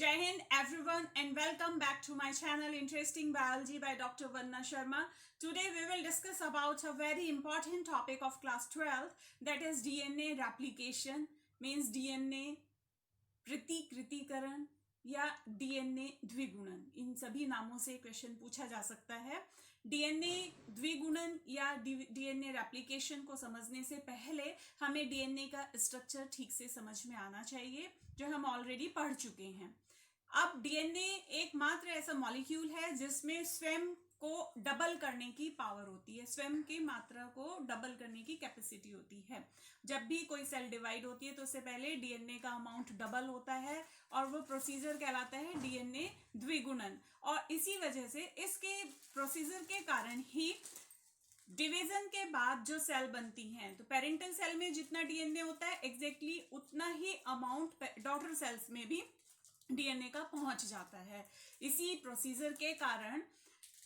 Jai Hind everyone and welcome back to my channel Interesting Biology by Dr. Vanna Sharma. Today we will discuss about a very important topic of class 12, that is DNA replication, means DNA प्रतिकृतिकरण या DNA द्विगुणन. इन सभी नामों से question पूछा जा सकता है. DNA द्विगुणन या DNA replication को समझने से पहले हमें डीएनए का स्ट्रक्चर ठीक से समझ में आना चाहिए, जो हम ऑलरेडी पढ़ चुके हैं. अब डीएनए एकमात्र ऐसा मॉलिक्यूल है जिसमें स्वयं को डबल करने की पावर होती है, स्वयं की मात्रा को डबल करने की कैपेसिटी होती है. जब भी कोई सेल डिवाइड होती है तो उससे पहले डीएनए का अमाउंट डबल होता है और वो प्रोसीजर कहलाता है डीएनए द्विगुणन. और इसी वजह से इसके प्रोसीजर के कारण ही डिवीजन के बाद जो सेल बनती हैं, तो पेरेंटल सेल में जितना डीएनए होता है एग्जैक्टली उतना ही अमाउंट डॉटर सेल्स में भी डीएनए का पहुंच जाता है. इसी प्रोसीजर के कारण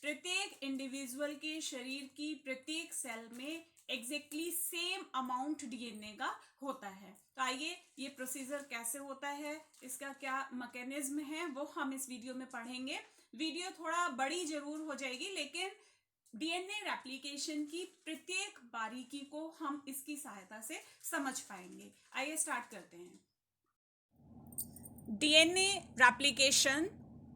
प्रत्येक इंडिविजुअल के शरीर की प्रत्येक सेल में एग्जैक्टली सेम अमाउंट डीएनए का होता है. तो आइए ये प्रोसीजर कैसे होता है, इसका क्या मैकेनिज्म है, वो हम इस वीडियो में पढ़ेंगे. वीडियो थोड़ा बड़ी जरूर हो जाएगी, लेकिन डीएनए रेप्लिकेशन की प्रत्येक बारीकी को हम इसकी सहायता से समझ पाएंगे. आइए स्टार्ट करते हैं. डीएनए रेप्लिकेशन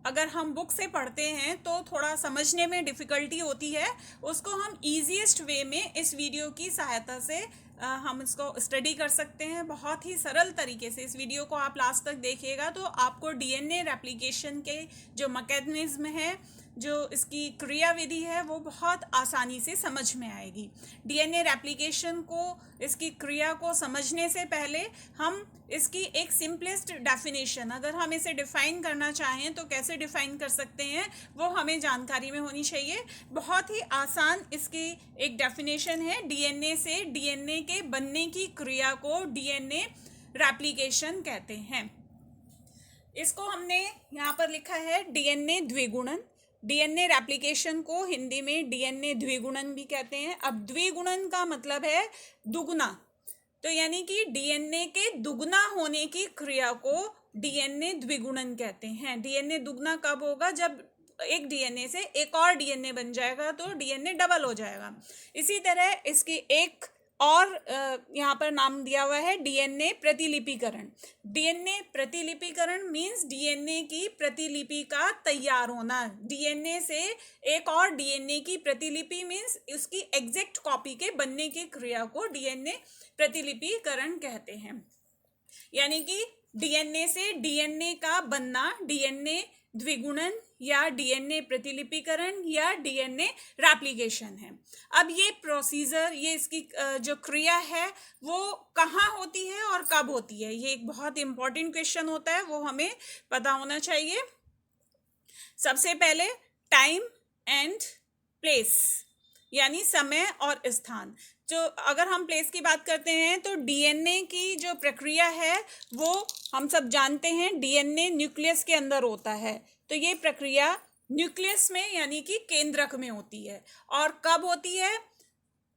अगर हम बुक से पढ़ते हैं तो थोड़ा समझने में डिफ़िकल्टी होती है. उसको हम ईजीएस्ट वे में इस वीडियो की सहायता से हम इसको स्टडी कर सकते हैं. बहुत ही सरल तरीके से इस वीडियो को आप लास्ट तक देखिएगा तो आपको डीएनए रेप्लिकेशन के जो मैकेनिज्म है, जो इसकी क्रियाविधि है, वो बहुत आसानी से समझ में आएगी. डीएनए रेप्लिकेशन को, इसकी क्रिया को समझने से पहले हम इसकी एक सिंपलेस्ट डेफिनेशन, अगर हम इसे डिफाइन करना चाहें तो कैसे डिफाइन कर सकते हैं, वो हमें जानकारी में होनी चाहिए. बहुत ही आसान इसकी एक डेफिनेशन है. डीएनए से डीएनए के बनने की क्रिया को डीएनए रेप्लिकेशन कहते हैं. इसको हमने यहाँ पर लिखा है डीएनए द्विगुणन. डीएनए रेप्लिकेशन को हिंदी में डीएनए द्विगुणन भी कहते हैं. अब द्विगुणन का मतलब है दुगुना, तो यानी कि डीएनए के दुगना होने की क्रिया को डीएनए द्विगुणन कहते हैं. डीएनए दुगना कब होगा? जब एक डीएनए से एक और डीएनए बन जाएगा तो डीएनए डबल हो जाएगा. इसी तरह इसकी एक और यहाँ पर नाम दिया हुआ है डीएनए प्रतिलिपिकरण. डीएनए प्रतिलिपिकरण मीन्स डीएनए की प्रतिलिपि का तैयार होना. डीएनए से एक और डीएनए की प्रतिलिपि मीन्स उसकी एग्जैक्ट कॉपी के बनने की क्रिया को डीएनए प्रतिलिपिकरण कहते हैं. यानी कि डीएनए से डीएनए का बनना डीएनए द्विगुणन या डीएनए प्रतिलिपिकरण या डीएनए रेप्लिकेशन है. अब ये प्रोसीजर, ये इसकी जो क्रिया है वो कहाँ होती है और कब होती है, ये एक बहुत इंपॉर्टेंट क्वेश्चन होता है, वो हमें पता होना चाहिए. सबसे पहले टाइम एंड प्लेस, यानी समय और स्थान. जो अगर हम प्लेस की बात करते हैं तो डीएनए की जो प्रक्रिया है वो हम सब जानते हैं, डीएनए न्यूक्लियस के अंदर होता है. तो ये प्रक्रिया न्यूक्लियस में यानी कि केंद्रक में होती है. और कब होती है?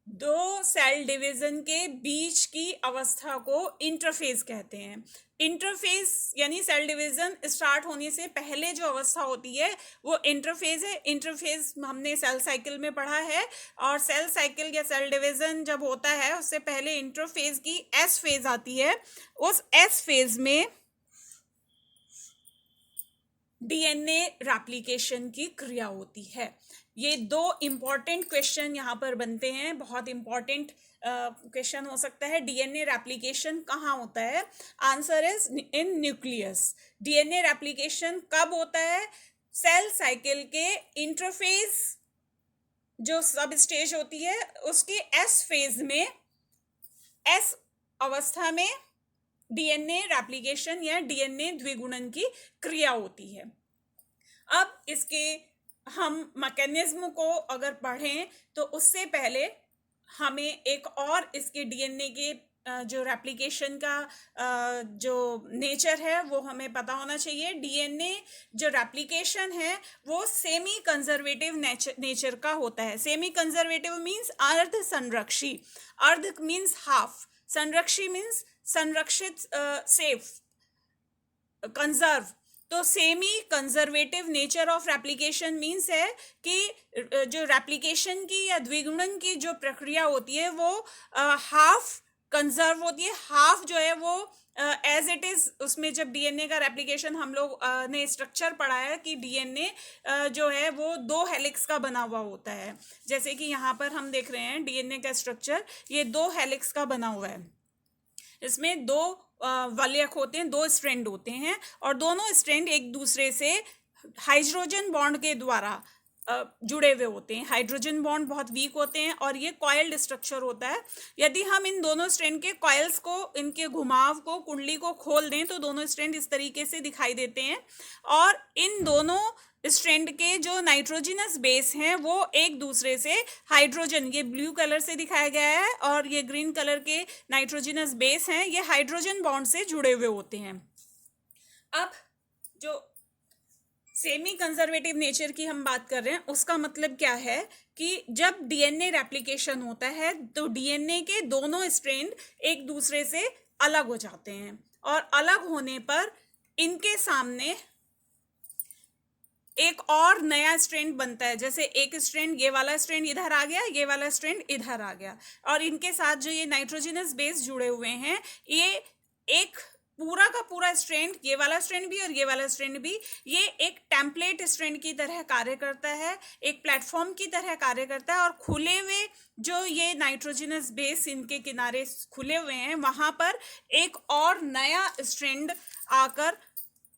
दो सेल डिवीजन के बीच की अवस्था को इंटरफेज कहते हैं. इंटरफेज यानी सेल डिवीजन स्टार्ट होने से पहले जो अवस्था होती है वो इंटरफेज है. इंटरफेज हमने सेल साइकिल में पढ़ा है. और सेल साइकिल या सेल डिवीजन जब होता है उससे पहले इंटरफेज की एस फेज आती है. उस एस फेज में डीएनए रेप्लिकेशन की क्रिया होती है. ये दो इम्पॉर्टेंट क्वेश्चन यहाँ पर बनते हैं, बहुत इम्पॉर्टेंट क्वेश्चन हो सकता है. डीएनए रेप्लिकेशन कहाँ होता है? Answer is in nucleus. DNA replication कब होता है? सेल साइकिल के इंटरफेज जो सब स्टेज होती है उसके एस फेज में, एस अवस्था में डीएनए रेप्लिकेशन या डीएनए द्विगुणन की क्रिया होती है. अब इसके हम मैकेनिज्म को अगर पढ़ें तो उससे पहले हमें एक और इसके डीएनए के जो रेप्लिकेशन का जो नेचर है वो हमें पता होना चाहिए. डीएनए जो रेप्लिकेशन है वो सेमी कंजर्वेटिव नेचर का होता है. सेमी कंजर्वेटिव मीन्स अर्ध संरक्षी. अर्ध मीन्स हाफ, संरक्षी मीन्स संरक्षित, सेफ, कंजर्व. तो semi conservative nature of replication means है कि जो रेप्लिकेशन की या द्विगुणन की जो प्रक्रिया होती है वो हाफ कंजर्व होती है, हाफ जो है वो एज इट इज। उसमें जब डीएनए का रेप्लिकेशन हम लोग ने स्ट्रक्चर पढ़ा है कि डीएनए जो है वो 2 हेलिक्स का बना हुआ होता है। जैसे कि यहाँ पर हम देख रहे हैं डीएनए का स्ट्रक्चर, ये 2 हेलिक्स का बना हुआ है। इसमें 2 वलयक होते हैं, 2 स्ट्रैंड होते हैं, और दोनों स्ट्रैंड एक दूसरे से हाइड्रोजन बॉन्ड के द्वारा जुड़े हुए होते हैं। हाइड्रोजन बॉन्ड बहुत वीक होते हैं और ये कॉइल्ड स्ट्रक्चर होता है। यदि हम इन दोनों स्ट्रैंड के कॉइल्स को, इनके घुमाव को, कुंडली को खोल दें तो दोनों स्ट्रैंड इस तरीके से दिखाई देते हैं, और इन दोनों स्ट्रैंड के जो नाइट्रोजनस बेस हैं वो एक दूसरे से हाइड्रोजन, ये ब्लू कलर से दिखाया गया है और ये ग्रीन कलर के नाइट्रोजनस बेस हैं, ये हाइड्रोजन बॉन्ड से जुड़े हुए होते हैं। अब जो सेमी कंजर्वेटिव नेचर की हम बात कर रहे हैं, उसका मतलब क्या है कि जब डीएनए रेप्लिकेशन होता है तो डीएनए के दोनों स्ट्रैंड एक दूसरे से अलग हो जाते हैं, और अलग होने पर इनके सामने एक और नया स्ट्रैंड बनता है। जैसे एक स्ट्रैंड, ये वाला स्ट्रैंड इधर आ गया, ये वाला स्ट्रैंड इधर आ गया, और इनके साथ जो ये नाइट्रोजनस बेस जुड़े हुए हैं, ये एक पूरा का पूरा स्ट्रैंड, ये वाला स्ट्रैंड भी और ये वाला स्ट्रैंड भी, ये एक टेम्पलेट स्ट्रैंड की तरह कार्य करता है, एक प्लेटफॉर्म की तरह कार्य करता है, और खुले हुए जो ये नाइट्रोजनस बेस इनके किनारे खुले हुए हैं, वहां पर एक और नया स्ट्रैंड आकर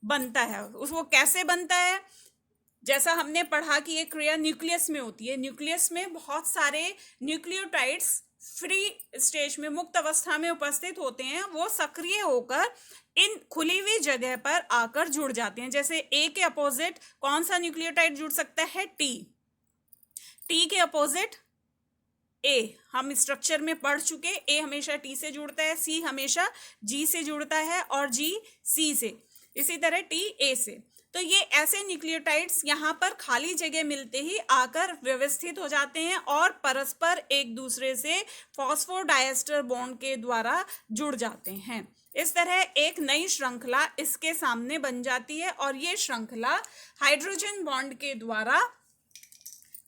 बनता है। उसको कैसे बनता है? जैसा हमने पढ़ा कि ये क्रिया न्यूक्लियस में होती है। न्यूक्लियस में बहुत सारे न्यूक्लियोटाइड्स फ्री स्टेज में, मुक्त अवस्था में उपस्थित होते हैं, वो सक्रिय होकर इन खुली हुई जगह पर आकर जुड़ जाते हैं। जैसे ए के अपोजिट कौन सा न्यूक्लियोटाइड जुड़ सकता है? टी। टी के अपोजिट ए, हम स्ट्रक्चर में पढ़ चुके, ए हमेशा टी से जुड़ता है, सी हमेशा जी से जुड़ता है, और जी सी से, इसी तरह टी ए से। तो ये ऐसे न्यूक्लियोटाइड्स यहाँ पर खाली जगह मिलते ही आकर व्यवस्थित हो जाते हैं और परस्पर एक दूसरे से फॉस्फोडाइएस्टर बॉन्ड के द्वारा जुड़ जाते हैं। इस तरह एक नई श्रृंखला इसके सामने बन जाती है, और ये श्रृंखला हाइड्रोजन बॉन्ड के द्वारा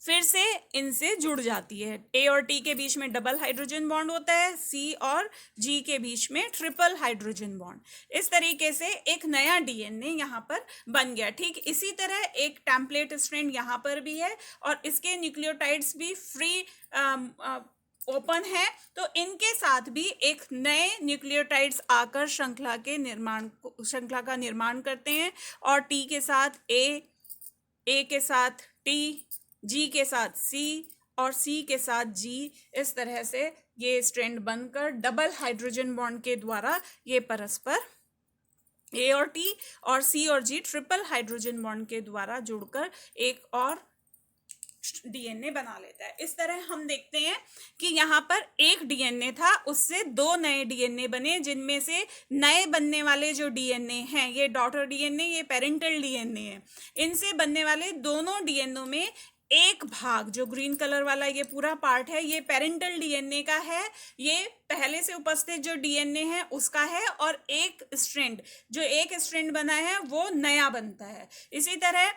फिर से इनसे जुड़ जाती है। ए और टी के बीच में डबल हाइड्रोजन बॉन्ड होता है, सी और जी के बीच में ट्रिपल हाइड्रोजन बॉन्ड। इस तरीके से एक नया डीएनए यहाँ पर बन गया। ठीक इसी तरह एक टेम्पलेट स्ट्रैंड यहाँ पर भी है, और इसके न्यूक्लियोटाइड्स भी फ्री ओपन है, तो इनके साथ भी एक नए न्यूक्लियोटाइड्स आकर श्रृंखला का निर्माण करते हैं, और टी के साथ ए के साथ टी, जी के साथ सी, और सी के साथ जी, इस तरह से ये स्ट्रैंड बनकर डबल हाइड्रोजन बॉन्ड के द्वारा ये परस्पर ए और टी और सी और जी ट्रिपल हाइड्रोजन बॉन्ड के द्वारा जुड़कर एक और डीएनए बना लेता है। इस तरह हम देखते हैं कि यहाँ पर एक डीएनए था, उससे 2 नए डीएनए बने, जिनमें से नए बनने वाले जो डीएनए हैं, ये डॉटर डीएनए, ये पेरेंटल डीएनए है। इनसे बनने वाले दोनों डीएनए में एक भाग, जो ग्रीन कलर वाला ये पूरा पार्ट है, ये पेरेंटल डीएनए का है, ये पहले से उपस्थित जो डीएनए है उसका है, और एक स्ट्रैंड बना है वो नया बनता है। इसी तरह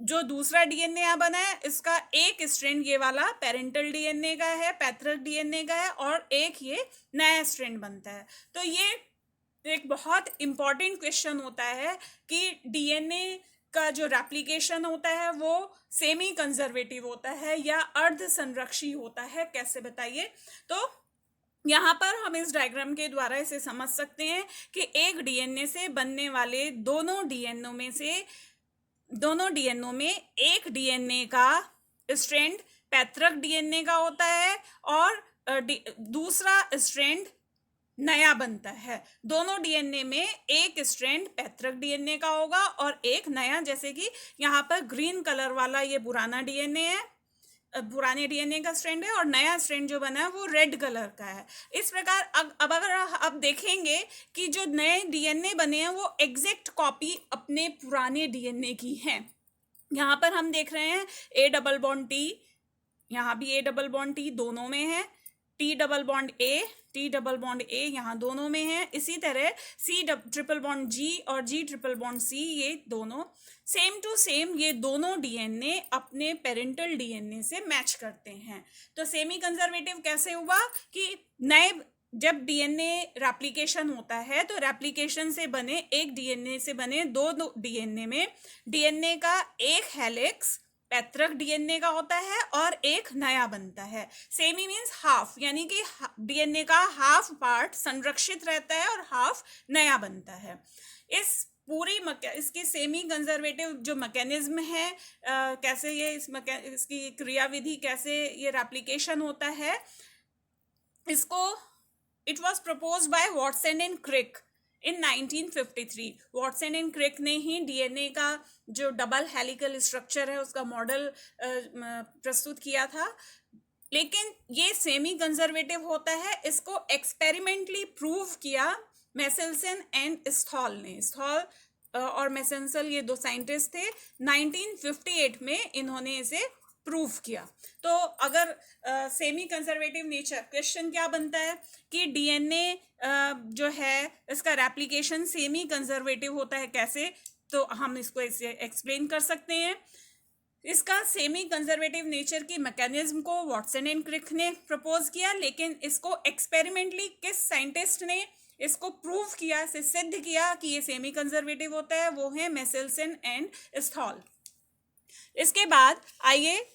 जो दूसरा डीएनए यहाँ बना है, इसका एक स्ट्रैंड ये वाला पेरेंटल डीएनए का है, पैथर्क डीएनए का है, और एक ये नया स्ट्रैंड बनता है। तो ये एक बहुत इंपॉर्टेंट क्वेश्चन होता है कि डीएनए का जो रेप्लिकेशन होता है वो सेमी कंजर्वेटिव होता है या अर्ध संरक्षी होता है, कैसे बताइए? तो यहाँ पर हम इस डायग्राम के द्वारा इसे समझ सकते हैं कि एक डीएनए से बनने वाले दोनों डीएनए में एक डीएनए का स्ट्रैंड पैतृक डीएनए का होता है, और दूसरा स्ट्रैंड नया बनता है। दोनों डीएनए में एक स्ट्रैंड पैतृक डीएनए का होगा और एक नया, जैसे कि यहाँ पर ग्रीन कलर वाला ये पुराना डीएनए है, पुराने डीएनए का स्ट्रैंड है, और नया स्ट्रैंड जो बना है वो रेड कलर का है। इस प्रकार अब अगर आप देखेंगे कि जो नए डीएनए बने हैं वो एग्जैक्ट कॉपी अपने पुराने डीएनए की हैं। यहाँ पर हम देख रहे हैं A डबल बॉन्ड T, यहाँ भी A डबल बॉन्ड T दोनों में है, टी डबल बॉन्ड ए यहाँ दोनों में है। इसी तरह सी ट्रिपल बॉन्ड जी और जी ट्रिपल बॉन्ड सी, ये दोनों सेम टू सेम, ये दोनों डीएनए अपने पेरेंटल डीएनए से मैच करते हैं। तो सेमी कंजर्वेटिव कैसे हुआ कि नए जब डीएनए रेप्लिकेशन होता है तो रेप्लिकेशन से बने एक डीएनए से बने दो डीएनए में डीएनए का एक हेलिक्स पैतृक डीएनए का होता है और एक नया बनता है। सेमी मीन्स हाफ, यानी कि डीएनए का हाफ पार्ट संरक्षित रहता है और हाफ नया बनता है। इस पूरी इसकी सेमी कंजर्वेटिव जो मैकेनिज्म है, कैसे ये इसकी क्रियाविधि, कैसे ये रेप्लिकेशन होता है, इसको it was propose by Watson and Crick in 1953। Watson and Crick ने ही डीएनए का जो डबल हेलिकल स्ट्रक्चर है उसका मॉडल प्रस्तुत किया था। लेकिन ये सेमी कंजर्वेटिव होता है, इसको एक्सपेरिमेंटली प्रूव किया मेसेल्सन एंड स्थॉल ने। स्थॉल और मेसेंसल ये दो साइंटिस्ट थे। 1958 में इन्होंने इसे प्रूव किया। तो अगर सेमी कंजर्वेटिव नेचर, क्वेश्चन क्या बनता है कि डीएनए जो है इसका रेप्लिकेशन सेमी कंजर्वेटिव होता है कैसे, तो हम इसको ऐसे एक्सप्लेन कर सकते हैं। इसका सेमी कंजर्वेटिव नेचर की मैकेनिज्म को वॉटसन एंड क्रिक ने प्रपोज किया, लेकिन इसको एक्सपेरिमेंटली किस साइंटिस्ट ने इसको प्रूव किया, इसे सिद्ध किया कि ये सेमी कंजर्वेटिव होता है, वो है मेसेल्सन एंड स्थॉल। इसके बाद आइए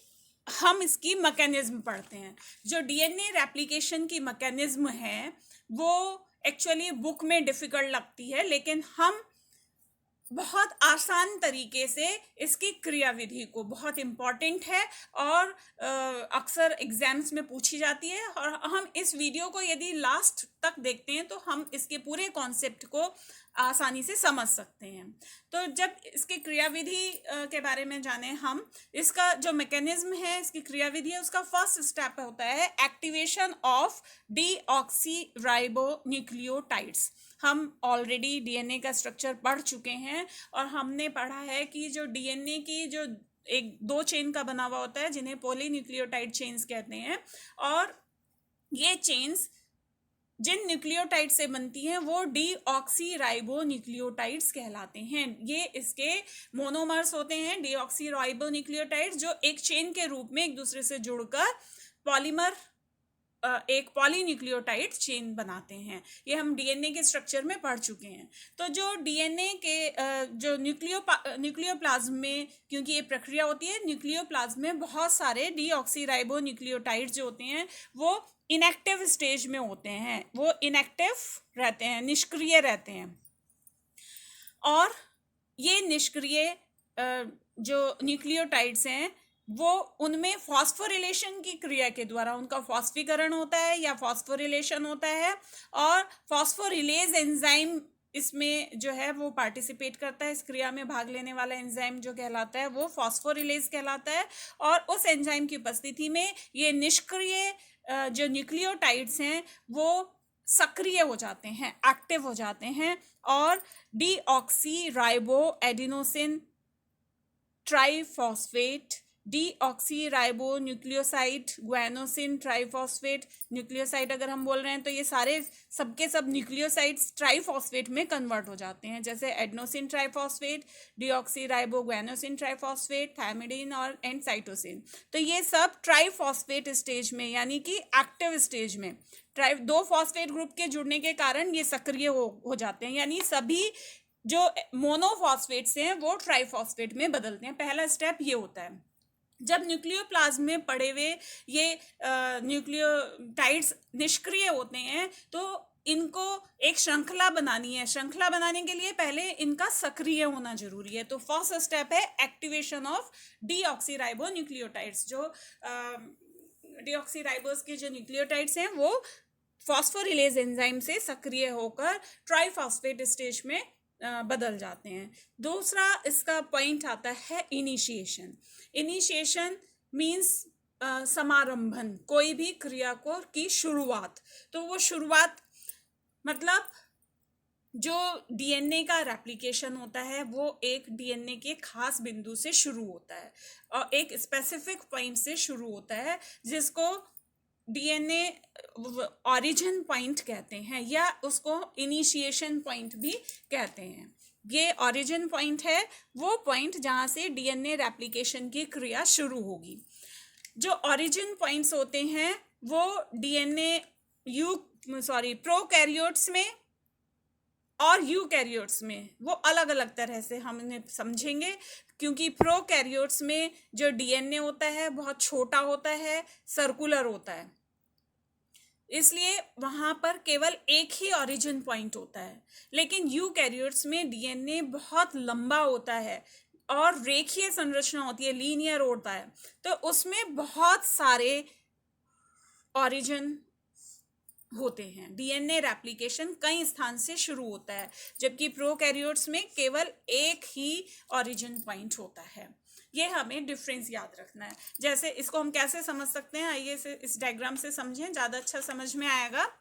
हम इसकी मैकेनिज्म पढ़ते हैं। जो डीएनए रेप्लिकेशन की मैकेनिज्म है वो एक्चुअली बुक में डिफिकल्ट लगती है, लेकिन हम बहुत आसान तरीके से इसकी क्रियाविधि को, बहुत इम्पॉर्टेंट है और अक्सर एग्जाम्स में पूछी जाती है, और हम इस वीडियो को यदि लास्ट तक देखते हैं तो हम इसके पूरे कॉन्सेप्ट को आसानी से समझ सकते हैं। तो जब इसकी क्रियाविधि के बारे में जाने हम, इसका जो मैकेनिज्म है, इसकी क्रियाविधि है, उसका फर्स्ट स्टेप होता है एक्टिवेशन ऑफ डीऑक्सीराइबोन्यूक्लियोटाइड्स। हम ऑलरेडी डीएनए का स्ट्रक्चर पढ़ चुके हैं और हमने पढ़ा है कि जो डीएनए की जो एक दो चेन का बना हुआ होता है जिन्हें पॉलीन्यूक्लियोटाइड चेन्स कहते हैं, और ये चेन्स जिन न्यूक्लियोटाइड से बनती हैं वो डीऑक्सीराइबोन्यूक्लियोटाइड्स कहलाते हैं। ये इसके मोनोमर्स होते हैं डीऑक्सीराइबोन्यूक्लियोटाइड्स, जो एक चेन के रूप में एक दूसरे से जुड़कर पॉलीमर एक पॉलीन्यूक्लियोटाइड चेन बनाते हैं। ये हम डीएनए के स्ट्रक्चर में पढ़ चुके हैं। तो जो डीएनए के जो न्यूक्लियोप्लाज्म में, क्योंकि ये प्रक्रिया होती है, न्यूक्लियोप्लाज्म में बहुत सारे डीऑक्सीराइबोन्यूक्लियोटाइड जो होते हैं वो इनएक्टिव स्टेज में होते हैं, वो इनएक्टिव रहते हैं, निष्क्रिय रहते हैं। और ये निष्क्रिय जो न्यूक्लियोटाइड्स हैं वो उनमें फॉस्फोरिलेशन की क्रिया के द्वारा उनका फॉस्फीकरण होता है या फॉस्फोरिलेशन होता है, और फॉस्फोरिलेज एंजाइम इसमें जो है वो पार्टिसिपेट करता है। इस क्रिया में भाग लेने वाला एंजाइम जो कहलाता है वो फॉस्फोरिलेज कहलाता है, और उस एंजाइम की उपस्थिति में ये निष्क्रिय जो न्यूक्लियोटाइड्स हैं वो सक्रिय हो जाते हैं, एक्टिव हो जाते हैं, और deoxyribo adenosine triphosphate, deoxyribo nucleoside, guanosine triphosphate, nucleoside अगर हम बोल रहे हैं तो ये सारे सबके सब न्यूक्लियोसाइड्स ट्राइफॉस्फेट में कन्वर्ट हो जाते हैं, जैसे adenosine triphosphate, deoxyribo guanosine triphosphate, thymidine और एंड साइटोसिन। तो ये सब ट्राइफॉस्फेट स्टेज में, यानी कि एक्टिव स्टेज में, दो फॉस्फेट ग्रुप के जुड़ने के कारण ये सक्रिय हो जाते हैं, यानी सभी जो मोनोफॉस्फेट्स हैं वो ट्राइफॉस्फेट में बदलते हैं। पहला स्टेप ये होता है। जब न्यूक्लियोप्लाज्म में पड़े हुए ये न्यूक्लियोटाइड्स निष्क्रिय होते हैं तो इनको एक श्रृंखला बनानी है। श्रृंखला बनाने के लिए पहले इनका सक्रिय होना जरूरी है। तो फर्स्ट स्टेप है एक्टिवेशन ऑफ डीऑक्सीराइबो न्यूक्लियोटाइड्स। जो डीऑक्सीराइबोस के जो न्यूक्लियोटाइड्स हैं वो फॉस्फोरिलेज एंजाइम से सक्रिय होकर ट्राइफॉस्फेट स्टेज में बदल जाते हैं। दूसरा इसका पॉइंट आता है इनिशिएशन। इनिशिएशन मीन्स समारंभन, कोई भी क्रिया को की शुरुआत। तो वो शुरुआत मतलब जो डीएनए का रेप्लिकेशन होता है वो एक डीएनए के खास बिंदु से शुरू होता है और एक स्पेसिफिक पॉइंट से शुरू होता है, जिसको डीएनए ओरिजिन पॉइंट कहते हैं, या उसको इनिशिएशन पॉइंट भी कहते हैं। ये ओरिजिन पॉइंट है, वो पॉइंट जहाँ से डीएनए रेप्लिकेशन की क्रिया शुरू होगी। जो ओरिजिन पॉइंट्स होते हैं वो डीएनए प्रोकैरियोट्स में और यूकैरियोट्स में वो अलग अलग तरह से हमने समझेंगे, क्योंकि प्रोकैरियोट्स में जो डीएनए होता है बहुत छोटा होता है, सर्कुलर होता है, इसलिए वहाँ पर केवल एक ही ओरिजिन पॉइंट होता है। लेकिन यूकैरियोट्स में डीएनए बहुत लंबा होता है और रेखीय संरचना होती है, लीनियर होता है, तो उसमें बहुत सारे ओरिजिन होते हैं। डीएनए रेप्लिकेशन कई स्थान से शुरू होता है, जबकि प्रोकैरियोट्स में केवल एक ही ओरिजिन पॉइंट होता है। ये हमें डिफरेंस याद रखना है। जैसे इसको हम कैसे समझ सकते हैं, आइए इस डायग्राम से समझें, ज़्यादा अच्छा समझ में आएगा।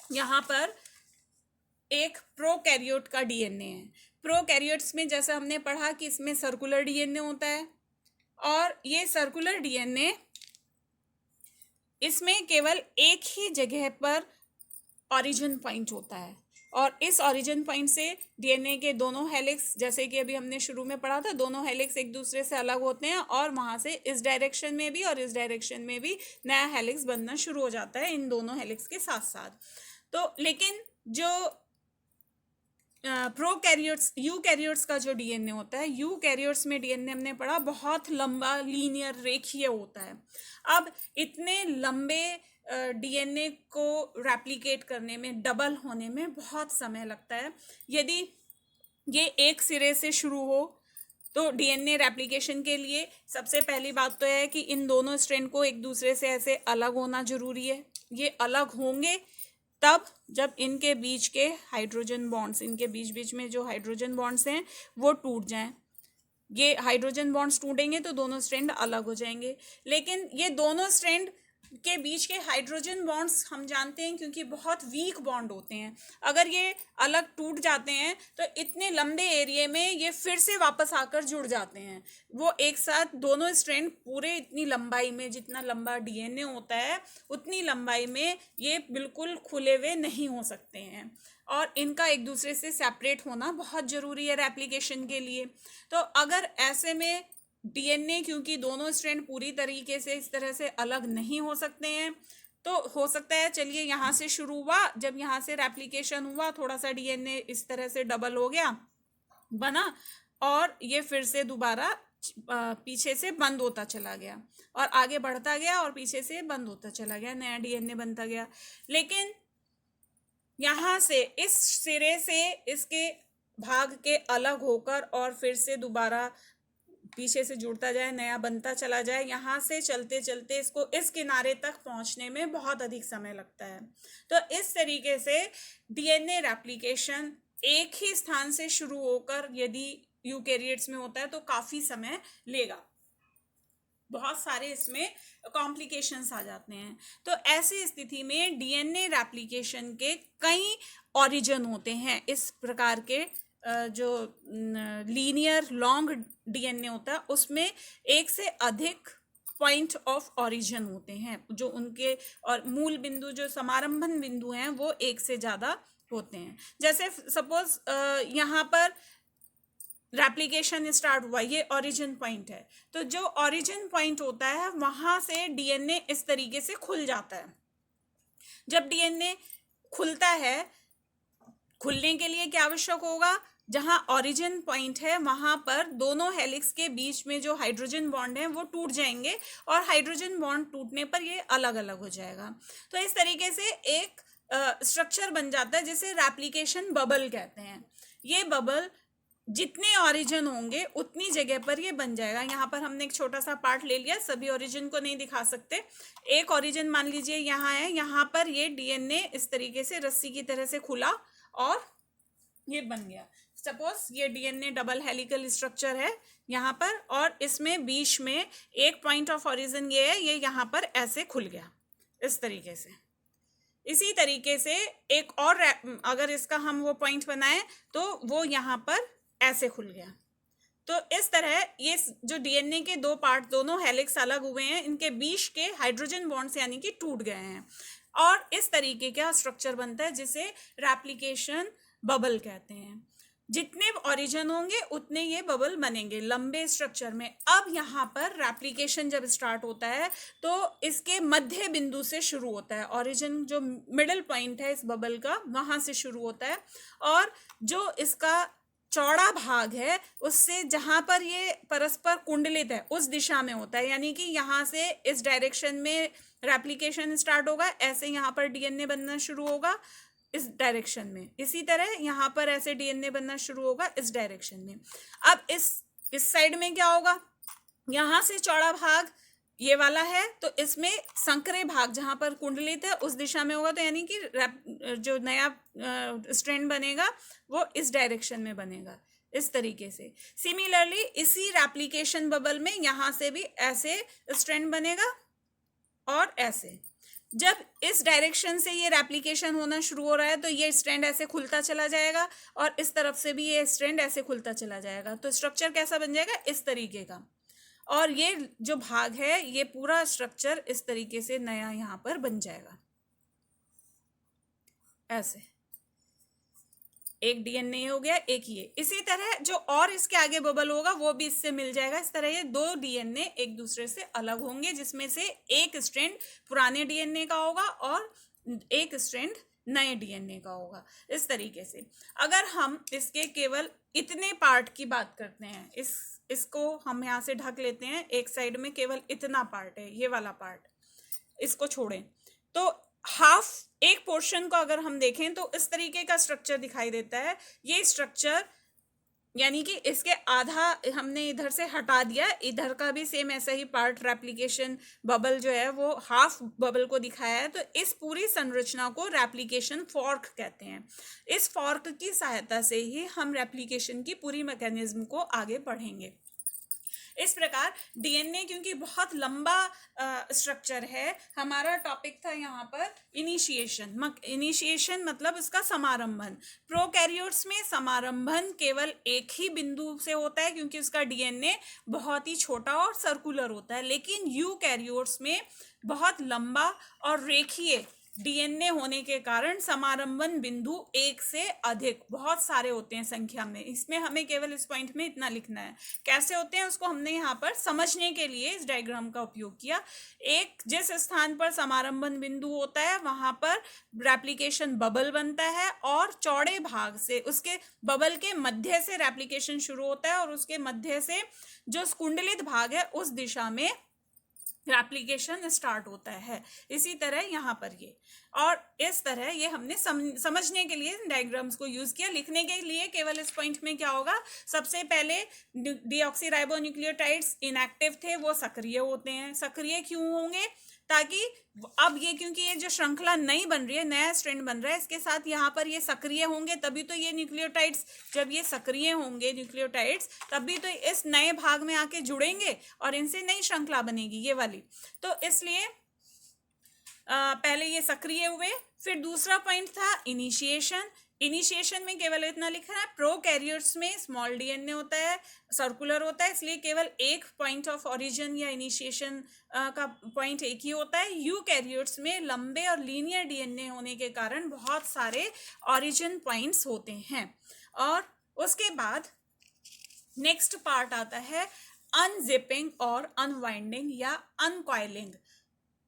यहाँ पर एक प्रोकैरियोट का डीएनए है। प्रोकैरियोट्स में जैसा हमने पढ़ा कि इसमें सर्कुलर डीएनए होता है, और ये सर्कुलर डीएनए इसमें केवल एक ही जगह पर ओरिजिन पॉइंट होता है, और इस ओरिजिन पॉइंट से डीएनए के दोनों हेलिक्स, जैसे कि अभी हमने शुरू में पढ़ा था, दोनों हेलिक्स एक दूसरे से अलग होते हैं, और वहाँ से इस डायरेक्शन में भी और इस डायरेक्शन में भी नया हेलिक्स बनना शुरू हो जाता है इन दोनों हेलिक्स के साथ साथ। तो लेकिन जो प्रोकैरियोट्स यूकैरियोट्स का जो डीएनए होता है, यूकैरियोट्स में डीएनए हमने पढ़ा बहुत लंबा, लीनियर, रेखीय होता है। अब इतने लंबे डीएनए को रेप्लिकेट करने में, डबल होने में बहुत समय लगता है। यदि ये एक सिरे से शुरू हो तो डीएनए रेप्लिकेशन के लिए सबसे पहली बात तो है कि इन दोनों स्ट्रैंड को एक दूसरे से ऐसे अलग होना जरूरी है। ये अलग होंगे तब जब इनके बीच के हाइड्रोजन बॉन्ड्स, इनके बीच में जो हाइड्रोजन बॉन्ड्स हैं वो टूट जाएं। ये हाइड्रोजन बॉन्ड्स टूटेंगे तो दोनों स्ट्रैंड अलग हो जाएंगे। लेकिन ये दोनों स्ट्रैंड के बीच के हाइड्रोजन बॉन्ड्स हम जानते हैं क्योंकि बहुत वीक बॉन्ड होते हैं, अगर ये अलग टूट जाते हैं तो इतने लंबे एरिया में ये फिर से वापस आकर जुड़ जाते हैं। वो एक साथ दोनों स्ट्रैंड पूरे इतनी लंबाई में, जितना लंबा डीएनए होता है उतनी लंबाई में ये बिल्कुल खुले हुए नहीं हो सकते हैं, और इनका एक दूसरे से सेपरेट होना बहुत ज़रूरी है रेप्लिकेशन के लिए। तो अगर ऐसे में डीएनए, क्योंकि दोनों स्ट्रैंड पूरी तरीके से इस तरह से अलग नहीं हो सकते हैं, तो हो सकता है, चलिए यहाँ से शुरू हुआ, जब यहाँ से रेप्लिकेशन हुआ थोड़ा सा डीएनए इस तरह से डबल हो गया, बना, और ये फिर से दोबारा पीछे से बंद होता चला गया और आगे बढ़ता गया और पीछे से बंद होता चला गया, नया डीएनए बनता गया। लेकिन यहाँ से इस सिरे से इसके भाग के अलग होकर और फिर से दोबारा पीछे से जुड़ता जाए, नया बनता चला जाए, यहाँ से चलते चलते इसको इस किनारे तक पहुँचने में बहुत अधिक समय लगता है। तो इस तरीके से डीएनए रेप्लिकेशन एक ही स्थान से शुरू होकर यदि यूकैरियोट्स में होता है तो काफ़ी समय लेगा, बहुत सारे इसमें कॉम्प्लिकेशंस आ जाते हैं। तो ऐसी स्थिति में डीएनए रेप्लिकेशन के कई ओरिजिन होते हैं। इस प्रकार के जो लीनियर लॉन्ग डीएनए होता है उसमें एक से अधिक पॉइंट ऑफ ओरिजिन होते हैं, जो उनके और मूल बिंदु, जो समारंभन बिंदु हैं, वो एक से ज़्यादा होते हैं। जैसे सपोज यहाँ पर रेप्लिकेशन स्टार्ट हुआ, ये ओरिजिन पॉइंट है, तो जो ओरिजिन पॉइंट होता है वहाँ से डीएनए इस तरीके से खुल जाता है। जब डीएनए खुलता है, खुलने के लिए क्या आवश्यक होगा, जहाँ ओरिजिन पॉइंट है वहाँ पर दोनों हेलिक्स के बीच में जो हाइड्रोजन बॉन्ड है वो टूट जाएंगे, और हाइड्रोजन बॉन्ड टूटने पर ये अलग अलग हो जाएगा। तो इस तरीके से एक स्ट्रक्चर बन जाता है जिसे रेप्लिकेशन बबल कहते हैं। ये बबल जितने ओरिजिन होंगे उतनी जगह पर ये बन जाएगा। यहाँ पर हमने एक छोटा सा पार्ट ले लिया, सभी ओरिजिन को नहीं दिखा सकते। एक ओरिजिन मान लीजिए यहाँ है, यहाँ पर ये डीएनए इस तरीके से रस्सी की तरह से खुला और ये बन गया। सपोज ये डीएनए डबल हेलिकल स्ट्रक्चर है यहाँ पर, और इसमें बीच में एक पॉइंट ऑफ ओरिजिन ये है, ये यहाँ पर ऐसे खुल गया इस तरीके से। इसी तरीके से एक और अगर इसका हम वो पॉइंट बनाएं तो वो यहाँ पर ऐसे खुल गया। तो इस तरह ये जो डीएनए के दो पार्ट, दोनों हेलिक्स अलग हुए हैं, इनके बीच के हाइड्रोजन बॉन्ड्स यानी कि टूट गए हैं और इस तरीके का स्ट्रक्चर बनता है जिसे रेप्लिकेशन बबल कहते हैं। जितने ओरिजिन होंगे उतने ये बबल बनेंगे लंबे स्ट्रक्चर में। अब यहाँ पर रेप्लिकेशन जब स्टार्ट होता है तो इसके मध्य बिंदु से शुरू होता है। ओरिजिन जो मिडिल पॉइंट है इस बबल का, वहां से शुरू होता है और जो इसका चौड़ा भाग है उससे जहां पर ये परस्पर कुंडलित है उस दिशा में होता है, यानी कि यहाँ से इस डायरेक्शन में रेप्लिकेशन स्टार्ट होगा, ऐसे यहाँ पर डीएनए बनना शुरू होगा इस डायरेक्शन में, इसी तरह यहाँ पर ऐसे डीएनए बनना शुरू होगा इस डायरेक्शन में। अब इस साइड में क्या होगा, यहाँ से चौड़ा भाग ये वाला है तो इसमें संकरे भाग जहां पर कुंडलित है उस दिशा में होगा, तो यानी कि जो नया स्ट्रैंड बनेगा वो इस डायरेक्शन में बनेगा इस तरीके से। सिमिलरली इसी रेप्लिकेशन बबल में यहाँ से भी ऐसे स्ट्रैंड बनेगा और ऐसे। जब इस डायरेक्शन से ये रेप्लिकेशन होना शुरू हो रहा है तो ये स्ट्रैंड ऐसे खुलता चला जाएगा और इस तरफ से भी ये स्ट्रैंड ऐसे खुलता चला जाएगा, तो स्ट्रक्चर कैसा बन जाएगा, इस तरीके का। और ये जो भाग है ये पूरा स्ट्रक्चर इस तरीके से नया यहाँ पर बन जाएगा ऐसे। एक डीएनए हो गया, एक ये। इसी तरह जो और इसके आगे बबल होगा वो भी इससे मिल जाएगा। इस तरह ये दो डीएनए एक दूसरे से अलग होंगे जिसमें से एक स्ट्रैंड पुराने डीएनए का होगा और एक स्ट्रैंड नए डीएनए का होगा इस तरीके से। अगर हम इसके केवल इतने पार्ट की बात करते हैं, इसको हम यहाँ से ढक लेते हैं, एक साइड में केवल इतना पार्ट है, ये वाला पार्ट, इसको छोड़ें तो हाफ एक पोर्शन को अगर हम देखें तो इस तरीके का स्ट्रक्चर दिखाई देता है। ये स्ट्रक्चर यानी कि इसके आधा हमने इधर से हटा दिया, इधर का भी सेम ऐसा ही पार्ट रेप्लिकेशन बबल जो है वो हाफ बबल को दिखाया है। तो इस पूरी संरचना को रेप्लिकेशन फॉर्क कहते हैं। इस फॉर्क की सहायता से ही हम रेप्लिकेशन की पूरी मैकेनिज्म को आगे बढ़ेंगे। इस प्रकार डीएनए क्योंकि बहुत लंबा स्ट्रक्चर है, हमारा टॉपिक था यहाँ पर इनिशिएशन। इनिशिएशन मतलब इसका समारंभन। प्रोकैरियोट्स में समारंभन केवल एक ही बिंदु से होता है क्योंकि उसका डीएनए बहुत ही छोटा और सर्कुलर होता है, लेकिन यूकैरियोट्स में बहुत लंबा और रेखीय डीएनए होने के कारण समारंभन बिंदु एक से अधिक बहुत सारे होते हैं संख्या में। इसमें हमें केवल इस पॉइंट में इतना लिखना है, कैसे होते हैं उसको हमने यहाँ पर समझने के लिए इस डायग्राम का उपयोग किया। एक जिस स्थान पर समारंभन बिंदु होता है वहां पर रेप्लिकेशन बबल बनता है और चौड़े भाग से उसके बबल के मध्य से रेप्लिकेशन शुरू होता है और उसके मध्य से जो कुंडलित भाग है उस दिशा में रेप्लिकेशन स्टार्ट होता है। इसी तरह यहाँ पर ये, और इस तरह ये हमने समझने के लिए डायग्राम्स को यूज किया। लिखने के लिए केवल इस पॉइंट में क्या होगा, सबसे पहले डीऑक्सीराइबोन्यूक्लियोटाइड्स इनएक्टिव थे, वो सक्रिय होते हैं। सक्रिय क्यों होंगे, ताकि अब ये क्योंकि ये जो श्रृंखला नई बन रही है, नया स्ट्रैंड बन रहा है, इसके साथ यहाँ पर ये सक्रिय होंगे, तभी तो ये न्यूक्लियोटाइड्स, जब ये सक्रिय होंगे न्यूक्लियोटाइड्स तभी तो इस नए भाग में आके जुड़ेंगे और इनसे नई श्रृंखला बनेगी ये वाली। तो इसलिए पहले ये सक्रिय हुए। फिर दूसरा पॉइंट था इनिशिएशन। इनिशिएशन में केवल इतना लिखना है, प्रोकैरियोट्स में स्मॉल डीएनए होता है, सर्कुलर होता है, इसलिए केवल एक पॉइंट ऑफ ओरिजिन या इनिशिएशन का पॉइंट एक ही होता है। यूकैरियोट्स में लंबे और लीनियर डीएनए होने के कारण बहुत सारे ओरिजिन पॉइंट्स होते हैं। और उसके बाद नेक्स्ट पार्ट आता है अनजिपिंग और अनवाइंडिंग या अनकॉइलिंग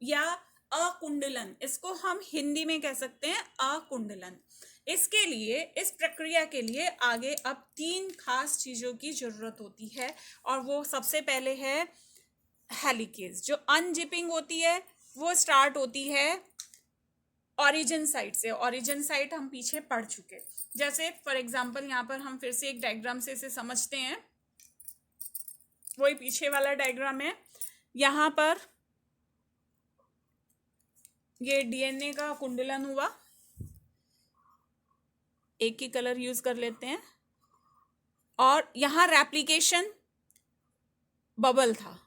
या अकुंडलन। इसको हम हिंदी में कह सकते हैं अकुंडलन। इसके लिए, इस प्रक्रिया के लिए आगे अब 3 खास चीजों की जरूरत होती है और वो सबसे पहले है हेलिकेज। जो अनजिपिंग होती है वो स्टार्ट होती है ओरिजिन साइट से। ओरिजिन साइट हम पीछे पढ़ चुके, जैसे फॉर एग्जांपल यहाँ पर हम फिर से एक डायग्राम से इसे समझते हैं। वही पीछे वाला डायग्राम है। यहाँ पर ये डीएनए का कुंडलन हुआ, एक ही कलर यूज कर लेते हैं, और यहां रेप्लिकेशन बबल था।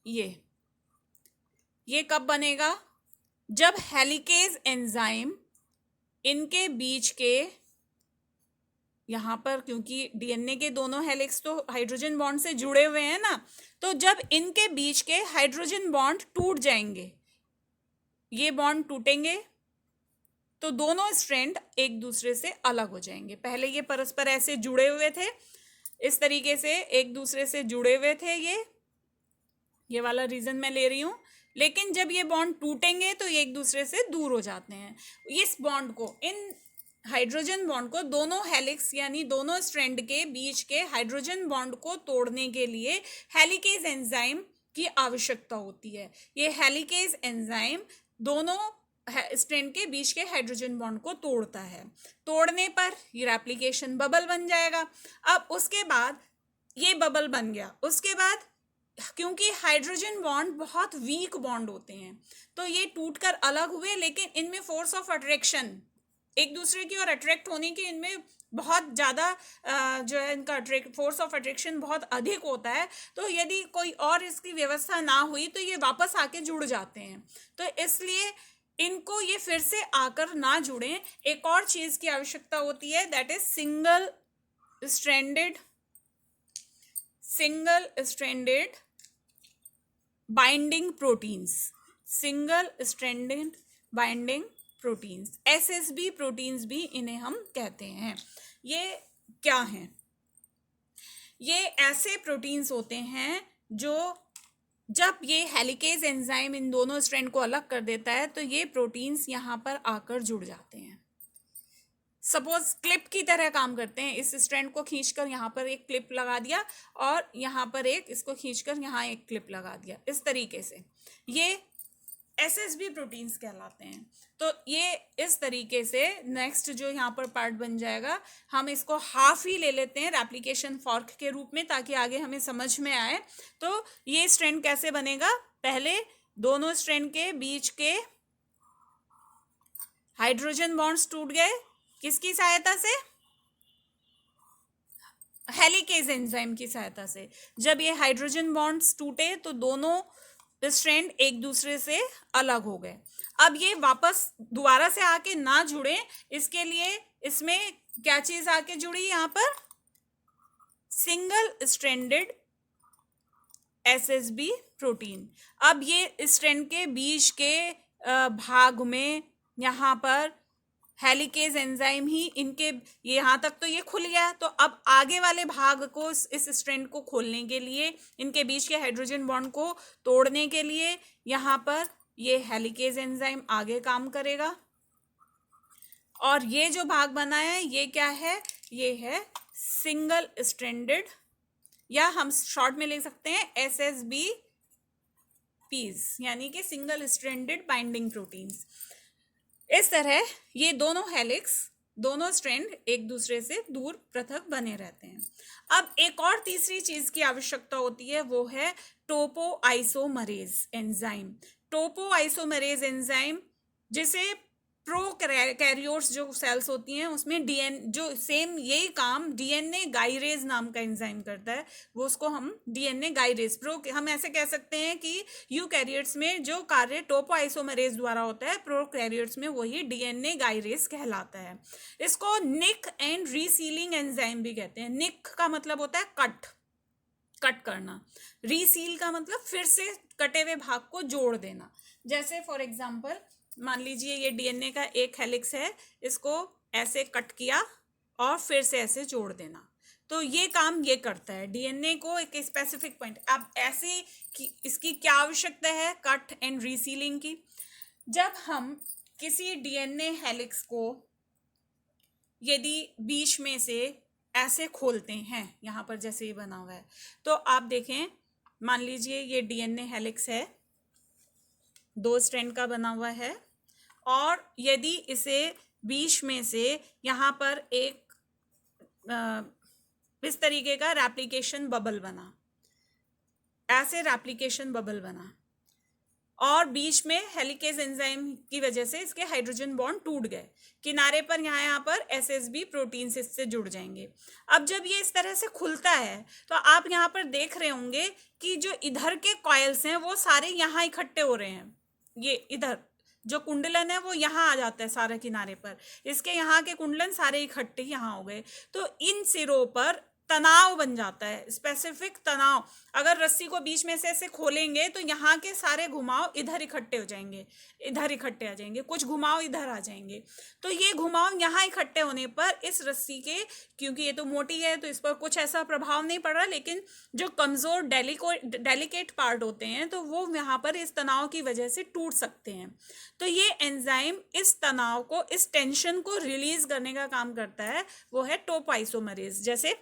ये कब बनेगा, जब हेलिकेज एंजाइम इनके बीच के यहाँ पर क्योंकि डीएनए के दोनों हेलिक्स तो हाइड्रोजन बॉन्ड से जुड़े हुए हैं ना, तो जब इनके बीच के हाइड्रोजन बॉन्ड टूट जाएंगे, ये बॉन्ड टूटेंगे तो दोनों स्ट्रैंड एक दूसरे से अलग हो जाएंगे। पहले ये परस्पर ऐसे जुड़े हुए थे, इस तरीके से एक दूसरे से जुड़े हुए थे, ये वाला रीजन मैं ले रही हूँ, लेकिन जब ये बॉन्ड टूटेंगे तो ये एक दूसरे से दूर हो जाते हैं। इस बॉन्ड को, इन हाइड्रोजन बॉन्ड को, दोनों हेलिक्स यानी दोनों स्ट्रैंड के बीच के हाइड्रोजन बॉन्ड को तोड़ने के लिए हेलिकेज एंजाइम की आवश्यकता होती है। ये हेलिकेज एंजाइम दोनों स्ट्रैंड के बीच के हाइड्रोजन बॉन्ड को तोड़ता है। तोड़ने पर ये रेप्लिकेशन बबल बन जाएगा। अब उसके बाद ये बबल बन गया, उसके बाद क्योंकि हाइड्रोजन बॉन्ड बहुत वीक बॉन्ड होते हैं तो ये टूटकर अलग हुए, लेकिन इनमें फोर्स ऑफ अट्रैक्शन, एक दूसरे की ओर अट्रैक्ट होने की इनमें बहुत ज़्यादा जो है इनका फोर्स ऑफ अट्रैक्शन बहुत अधिक होता है। तो यदि कोई और इसकी व्यवस्था ना हुई तो ये वापस आके जुड़ जाते हैं। तो इसलिए इनको ये फिर से आकर ना जुड़ें, एक और चीज़ की आवश्यकता होती है, that is single stranded binding proteins, single stranded binding proteins, SSB proteins भी इन्हें हम कहते हैं। ये क्या हैं? ये ऐसे प्रोटीन्स होते हैं जो जब ये हेलिकेज एंजाइम इन दोनों स्ट्रैंड को अलग कर देता है तो ये प्रोटीन्स यहाँ पर आकर जुड़ जाते हैं। सपोज क्लिप की तरह काम करते हैं। इस स्ट्रैंड को खींचकर यहाँ पर एक क्लिप लगा दिया और यहाँ पर एक, इसको खींचकर यहाँ एक क्लिप लगा दिया, इस तरीके से ये एसएसबी प्रोटीन्स कहलाते हैं। तो ये इस तरीके से नेक्स्ट जो यहाँ पर पार्ट बन जाएगा, हम इसको हाफ ही ले लेते हैं रेप्लिकेशन फॉर्क के रूप में ताकि आगे हमें समझ में आए। तो ये स्ट्रैंड कैसे बनेगा? पहले दोनों स्ट्रैंड के बीच के हाइड्रोजन बॉन्ड्स टूट गए, किसकी सहायता से? हेलिकेज एंजाइम की सहायता से। जब ये हाइड्रोजन बॉन्ड्स टूटे तो दोनों स्ट्रैंड एक दूसरे से अलग हो गए। अब ये वापस दोबारा से आके ना जुड़े, इसके लिए इसमें क्या चीज आके जुड़ी? यहाँ पर सिंगल स्ट्रैंडेड एसएसबी प्रोटीन। अब ये स्ट्रैंड के बीच के भाग में यहाँ पर हेलिकेज एंजाइम ही इनके, यहाँ तक तो ये खुल गया, तो अब आगे वाले भाग को, इस स्ट्रैंड को खोलने के लिए, इनके बीच के हाइड्रोजन बॉन्ड को तोड़ने के लिए यहाँ पर ये हेलिकेज एंजाइम आगे काम करेगा। और ये जो भाग बना है ये क्या है? ये है सिंगल स्ट्रैंडेड, या हम शॉर्ट में ले सकते हैं एसएसबी पीज, यानी कि सिंगल स्ट्रैंडेड बाइंडिंग प्रोटीन्स। इस तरह ये दोनों हेलिक्स, दोनों स्ट्रैंड एक दूसरे से दूर पृथक बने रहते हैं। अब एक और तीसरी चीज की आवश्यकता होती है, वो है टोपोआइसोमरेज एंजाइम। टोपोआइसोमरेज एंजाइम, जिसे प्रोकैरियोट्स जो सेल्स होती हैं उसमें जो सेम यही काम डीएनए गाइरेज नाम का एंजाइम करता है, वो उसको हम डीएनए गाइरेज हम ऐसे कह सकते हैं कि यूकैरियोट्स में जो कार्य टोपोआइसोमरेज द्वारा होता है, प्रोकैरियोट्स में वही डीएनए गाइरेज कहलाता है। इसको निक एंड रीसीलिंग एंजाइम भी कहते हैं। निक का मतलब होता है कट करना, रीसील का मतलब फिर से कटे हुए भाग को जोड़ देना। जैसे फॉर एग्जाम्पल मान लीजिए ये डीएनए का एक हेलिक्स है, इसको ऐसे कट किया और फिर से ऐसे जोड़ देना, तो ये काम ये करता है डीएनए को एक स्पेसिफिक पॉइंट। अब ऐसे इसकी क्या आवश्यकता है कट एंड रीसीलिंग की? जब हम किसी डीएनए हेलिक्स को यदि बीच में से ऐसे खोलते हैं, यहाँ पर जैसे ये बना हुआ है, तो आप देखें, मान लीजिए ये डीएनए हेलिक्स है, 2 स्ट्रैंड का बना हुआ है, और यदि इसे बीच में से यहाँ पर एक इस तरीके का रेप्लिकेशन बबल बना, ऐसे रेप्लिकेशन बबल बना, और बीच में हेलिकेज एंजाइम की वजह से इसके हाइड्रोजन बॉन्ड टूट गए, किनारे पर यहाँ पर एसएसबी प्रोटीन्स इससे जुड़ जाएंगे। अब जब ये इस तरह से खुलता है तो आप यहाँ पर देख रहे होंगे कि जो इधर के कॉइल्स हैं वो सारे यहाँ इकट्ठे हो रहे हैं, ये इधर जो कुंडलन है वो यहाँ आ जाता है सारे किनारे पर, इसके यहाँ के कुंडलन सारे इकट्ठे यहाँ हो गए, तो इन सिरों पर तनाव बन जाता है, स्पेसिफिक तनाव। अगर रस्सी को बीच में से ऐसे खोलेंगे तो यहाँ के सारे घुमाव इधर इकट्ठे हो जाएंगे, इधर इकट्ठे आ जाएंगे, कुछ घुमाव इधर आ जाएंगे, तो ये घुमाव यहाँ इकट्ठे होने पर इस रस्सी के, क्योंकि ये तो मोटी है तो इस पर कुछ ऐसा प्रभाव नहीं पड़ रहा, लेकिन जो कमजोर डेलिकेट पार्ट होते हैं तो वो यहाँ पर इस तनाव की वजह से टूट सकते हैं। तो ये एंजाइम इस तनाव को, इस टेंशन को रिलीज करने का काम करता है, वो है टोपोआइसोमरेज। जैसे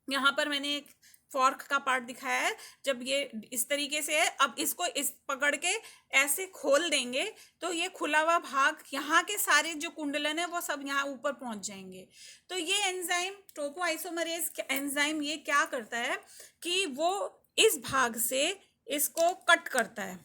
यहाँ पर मैंने एक फॉर्क का पार्ट दिखाया है, जब ये इस तरीके से है, अब इसको इस पकड़ के ऐसे खोल देंगे तो ये खुला हुआ भाग, यहाँ के सारे जो कुंडलन है वो सब यहाँ ऊपर पहुंच जाएंगे। तो ये एंजाइम टोपोआइसोमरेज एंजाइम ये क्या करता है कि वो इस भाग से इसको कट करता है,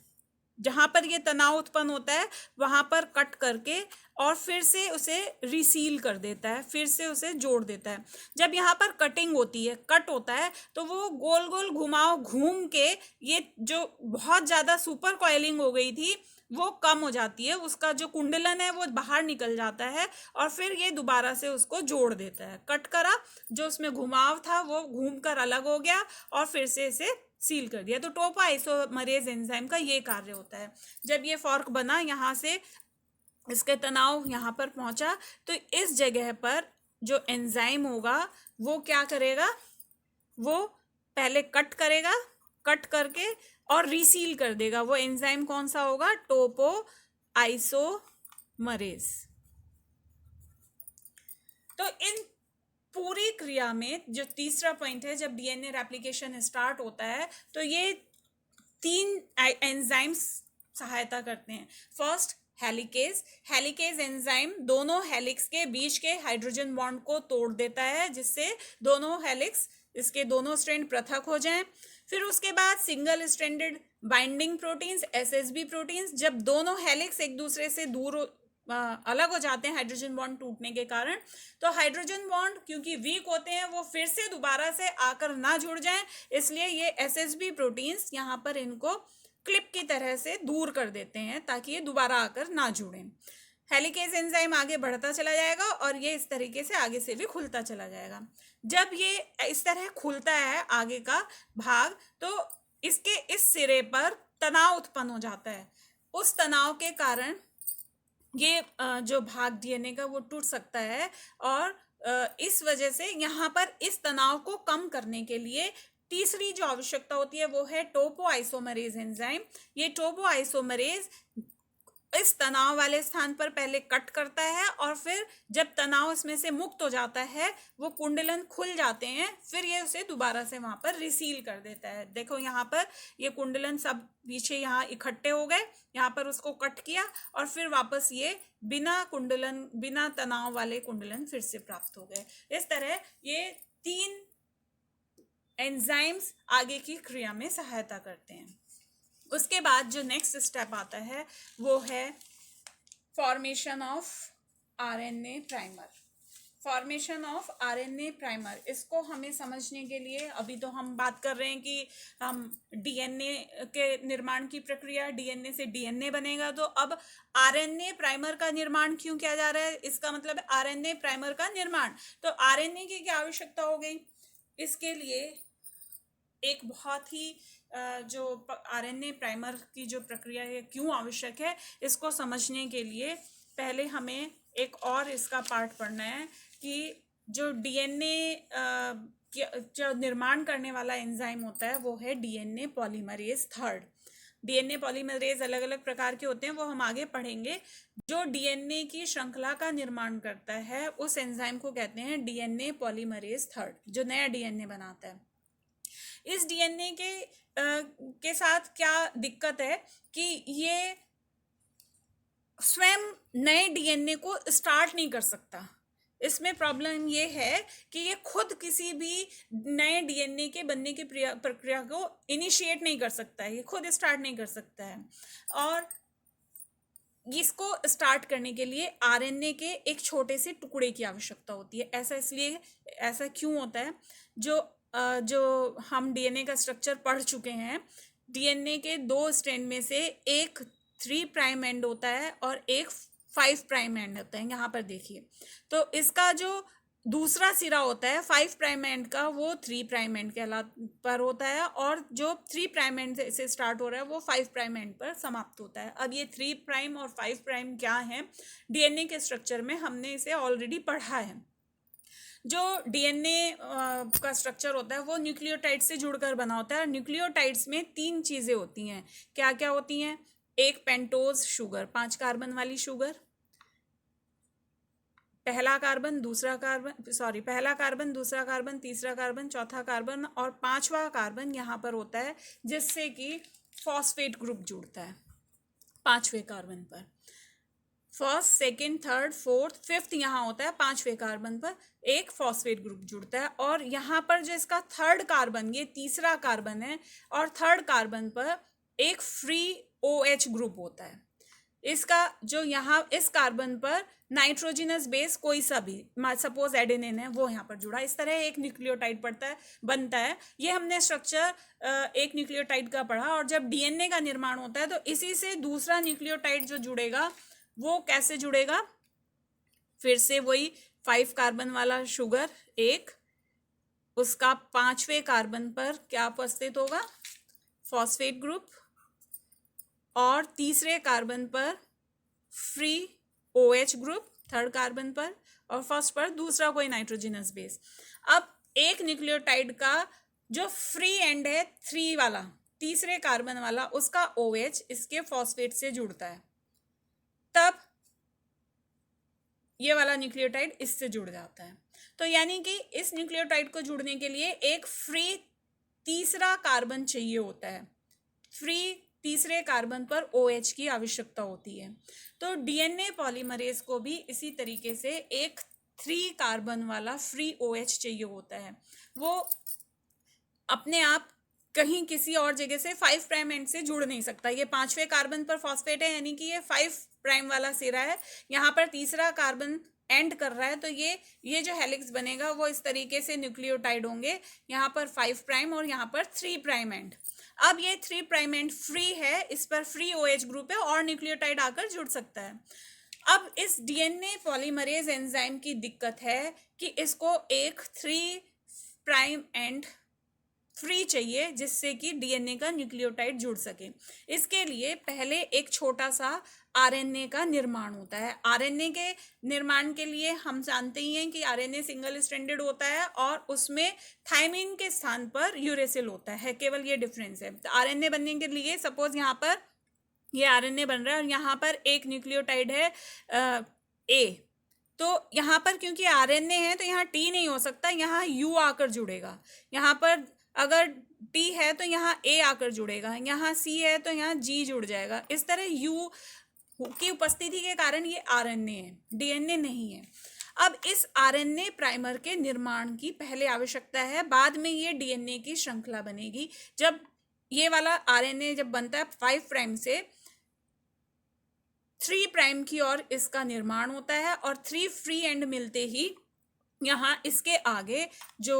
जहां पर ये तनाव उत्पन्न होता है वहां पर कट करके और फिर से उसे रिसील कर देता है, फिर से उसे जोड़ देता है। जब यहाँ पर कटिंग होती है, कट होता है, तो वो गोल गोल घुमाव घूम के ये जो बहुत ज़्यादा सुपर कॉइलिंग हो गई थी वो कम हो जाती है, उसका जो कुंडलन है वो बाहर निकल जाता है और फिर ये दोबारा से उसको जोड़ देता है। कट करा, जो उसमें घुमाव था वो घूम कर अलग हो गया और फिर से इसे सील कर दिया। तो टोपोआइसोमरेज एंजाइम का ये कार्य होता है। जब ये फॉर्क बना, यहाँ से इसके तनाव यहाँ पर पहुंचा, तो इस जगह पर जो एंजाइम होगा वो क्या करेगा, वो पहले कट करेगा, कट करके और रिसील कर देगा। वो एंजाइम कौन सा होगा, टोपोआइसोमरेज। तो इन पूरी क्रिया में जो तीसरा पॉइंट है, जब डीएनए रेप्लिकेशन स्टार्ट होता है तो ये 3 एंजाइम्स सहायता करते हैं। फर्स्ट हेलिकेज, हेलिकेज एंजाइम दोनों हेलिक्स के बीच के हाइड्रोजन बॉन्ड को तोड़ देता है, जिससे दोनों हेलिक्स, इसके दोनों स्ट्रैंड पृथक हो जाएं। फिर उसके बाद single stranded binding proteins, SSB proteins, जब दोनों हेलिक्स एक दूसरे से दूर अलग हो जाते हैं हाइड्रोजन बॉन्ड टूटने के कारण, तो हाइड्रोजन बॉन्ड क्योंकि वीक होते हैं वो फिर से दोबारा से आकर ना जुड़ जाएं, इसलिए ये एसएसबी प्रोटीन्स यहाँ पर इनको क्लिप की तरह से दूर कर देते हैं ताकि ये दोबारा आकर ना जुड़ें। हेलिकेज एंजाइम आगे बढ़ता चला जाएगा और ये इस तरीके से आगे से भी खुलता चला जाएगा। जब ये इस तरह खुलता है आगे का भाग, तो इसके इस सिरे पर तनाव उत्पन्न हो जाता है। उस तनाव के कारण ये जो भाग डीएनए का वो टूट सकता है और इस वजह से यहाँ पर इस तनाव को कम करने के लिए तीसरी जो आवश्यकता होती है वो है टोपोआइसोमरेज एंजाइम। ये टोपोआइसोमरेज इस तनाव वाले स्थान पर पहले कट करता है और फिर जब तनाव इसमें से मुक्त हो जाता है, वो कुंडलन खुल जाते हैं, फिर ये उसे दोबारा से वहां पर रिसील कर देता है। देखो यहाँ पर ये कुंडलन सब पीछे यहाँ इकट्ठे हो गए, यहाँ पर उसको कट किया और फिर वापस ये बिना कुंडलन, बिना तनाव वाले कुंडलन फिर से प्राप्त हो गए। इस तरह ये 3 एंजाइम्स आगे की क्रिया में सहायता करते हैं। उसके बाद जो नेक्स्ट स्टेप आता है वो है formation of RNA primer. Formation of RNA primer, इसको हमें समझने के लिए अभी तो हम बात कर रहे हैं कि हम डीएनए के निर्माण की प्रक्रिया, डीएनए से डीएनए बनेगा, तो अब आरएनए प्राइमर का निर्माण क्यों किया जा रहा है, इसका मतलब आरएनए प्राइमर का निर्माण। तो आरएनए की क्या आवश्यकता हो गई, इसके लिए एक बहुत ही जो आरएनए प्राइमर की जो प्रक्रिया है क्यों आवश्यक है, इसको समझने के लिए पहले हमें एक और इसका पार्ट पढ़ना है कि जो डीएनए जो निर्माण करने वाला एंजाइम होता है वो है डीएनए पॉलीमरेज 3। डीएनए पॉलीमरेज अलग अलग प्रकार के होते हैं, वो हम आगे पढ़ेंगे। जो डीएनए की श्रृंखला का निर्माण करता है उस एंजाइम को कहते हैं डीएनए पॉलीमरेज 3, जो नया डीएनए बनाता है। इस डीएनए के साथ क्या दिक्कत है कि ये स्वयं नए डीएनए को स्टार्ट नहीं कर सकता। इसमें प्रॉब्लम ये है कि ये खुद किसी भी नए डीएनए के बनने की प्रक्रिया को इनिशिएट नहीं कर सकता है, ये खुद स्टार्ट नहीं कर सकता है। और इसको स्टार्ट करने के लिए आरएनए के एक छोटे से टुकड़े की आवश्यकता होती है। ऐसा क्यों होता है, जो हम डीएनए का स्ट्रक्चर पढ़ चुके हैं, डीएनए के 2 स्ट्रैंड में से एक 3 प्राइम एंड होता है और एक 5 प्राइम एंड होता है। यहाँ पर देखिए, तो इसका जो दूसरा सिरा होता है 5 प्राइम एंड का, वो 3 प्राइम एंड के पर होता है, और जो 3 प्राइम एंड से स्टार्ट हो रहा है वो 5 प्राइम एंड पर समाप्त होता है। अब ये 3 प्राइम और 5 प्राइम क्या है, डीएनए के स्ट्रक्चर में हमने इसे ऑलरेडी पढ़ा है। जो डीएनए का स्ट्रक्चर होता है वो न्यूक्लियोटाइड से जुड़कर बना होता है, और न्यूक्लियोटाइड्स में 3 चीज़ें होती हैं। क्या क्या होती हैं? एक पेंटोज शुगर, 5 कार्बन वाली शुगर, पहला कार्बन, दूसरा कार्बन, तीसरा कार्बन, चौथा कार्बन और 5वां कार्बन यहाँ पर होता है, जिससे कि फॉस्फेट ग्रुप जुड़ता है 5वें कार्बन पर। First, second, third, fourth, fifth यहाँ होता है 5वें कार्बन पर एक फॉस्फेट ग्रुप जुड़ता है। और यहाँ पर जो इसका थर्ड कार्बन, ये तीसरा कार्बन है, और थर्ड कार्बन पर एक फ्री OH ग्रुप होता है। इसका जो यहाँ इस कार्बन पर नाइट्रोजिनस बेस कोई सा भी, सपोज एडेनिन है, वो यहाँ पर जुड़ा। इस तरह एक न्यूक्लियोटाइड बनता है। ये हमने स्ट्रक्चर एक न्यूक्लियोटाइड का पढ़ा। और जब डीएनए का निर्माण होता है तो इसी से दूसरा न्यूक्लियोटाइड जो जुड़ेगा वो कैसे जुड़ेगा? फिर से वही 5 कार्बन वाला शुगर एक, उसका 5वें कार्बन पर क्या उपस्थित होगा? फॉस्फेट ग्रुप, और तीसरे कार्बन पर free OH group third carbon पर, और फर्स्ट पर दूसरा कोई नाइट्रोजिनस बेस। अब एक न्यूक्लियोटाइड का जो फ्री एंड है 3 वाला, तीसरे कार्बन वाला, उसका OH इसके फॉस्फेट से जुड़ता है, तब ये वाला न्यूक्लियोटाइड इससे जुड़ जाता है। तो यानी कि इस न्यूक्लियोटाइड को जुड़ने के लिए एक फ्री तीसरा कार्बन चाहिए होता है। फ्री तीसरे कार्बन पर OH की आवश्यकता होती है। तो डीएनए पॉलीमरेज को भी इसी तरीके से एक 3 कार्बन वाला फ्री OH चाहिए होता है। वो अपने आप कहीं किसी और जगह से 5 प्राइम एंड से जुड़ नहीं सकता। ये 5वें कार्बन पर फॉस्फेट है, यानी कि ये 5 प्राइम वाला सिरा है, यहाँ पर तीसरा कार्बन एंड कर रहा है, तो ये जो हेलिक्स बनेगा वो इस तरीके से न्यूक्लियोटाइड होंगे, यहाँ पर 5 प्राइम और यहाँ पर 3 प्राइम एंड। अब ये 3 प्राइम एंड फ्री है, इस पर फ्री OH ग्रुप है और न्यूक्लियोटाइड आकर जुड़ सकता है। अब इस डीएनए पॉलीमरेज एंजाइम की दिक्कत है कि इसको एक 3 प्राइम एंड फ्री चाहिए, जिससे कि डीएनए का न्यूक्लियोटाइड जुड़ सके। इसके लिए पहले एक छोटा सा आरएनए का निर्माण होता है। आरएनए के निर्माण के लिए हम जानते ही हैं कि आरएनए सिंगल स्ट्रैंडेड होता है और उसमें थायमिन के स्थान पर यूरेसिल होता है, केवल ये डिफरेंस है। तो आरएनए बनने के लिए सपोज यहाँ पर ये आरएनए बन रहा है और यहाँ पर एक न्यूक्लियोटाइड है ए, तो यहाँ पर क्योंकि आरएनए है तो यहाँ टी नहीं हो सकता, यहाँ यू आकर जुड़ेगा। यहाँ पर अगर टी है तो यहाँ ए आकर जुड़ेगा, यहाँ सी है तो यहाँ जी जुड़ जाएगा। इस तरह यू की उपस्थिति के कारण ये आरएनए है, डीएनए नहीं है। अब इस आरएनए प्राइमर के निर्माण की पहले आवश्यकता है, बाद में ये डीएनए की श्रृंखला बनेगी। जब ये वाला आरएनए जब बनता है 5 प्राइम से 3 प्राइम की ओर इसका निर्माण होता है, और 3 फ्री एंड मिलते ही यहाँ इसके आगे जो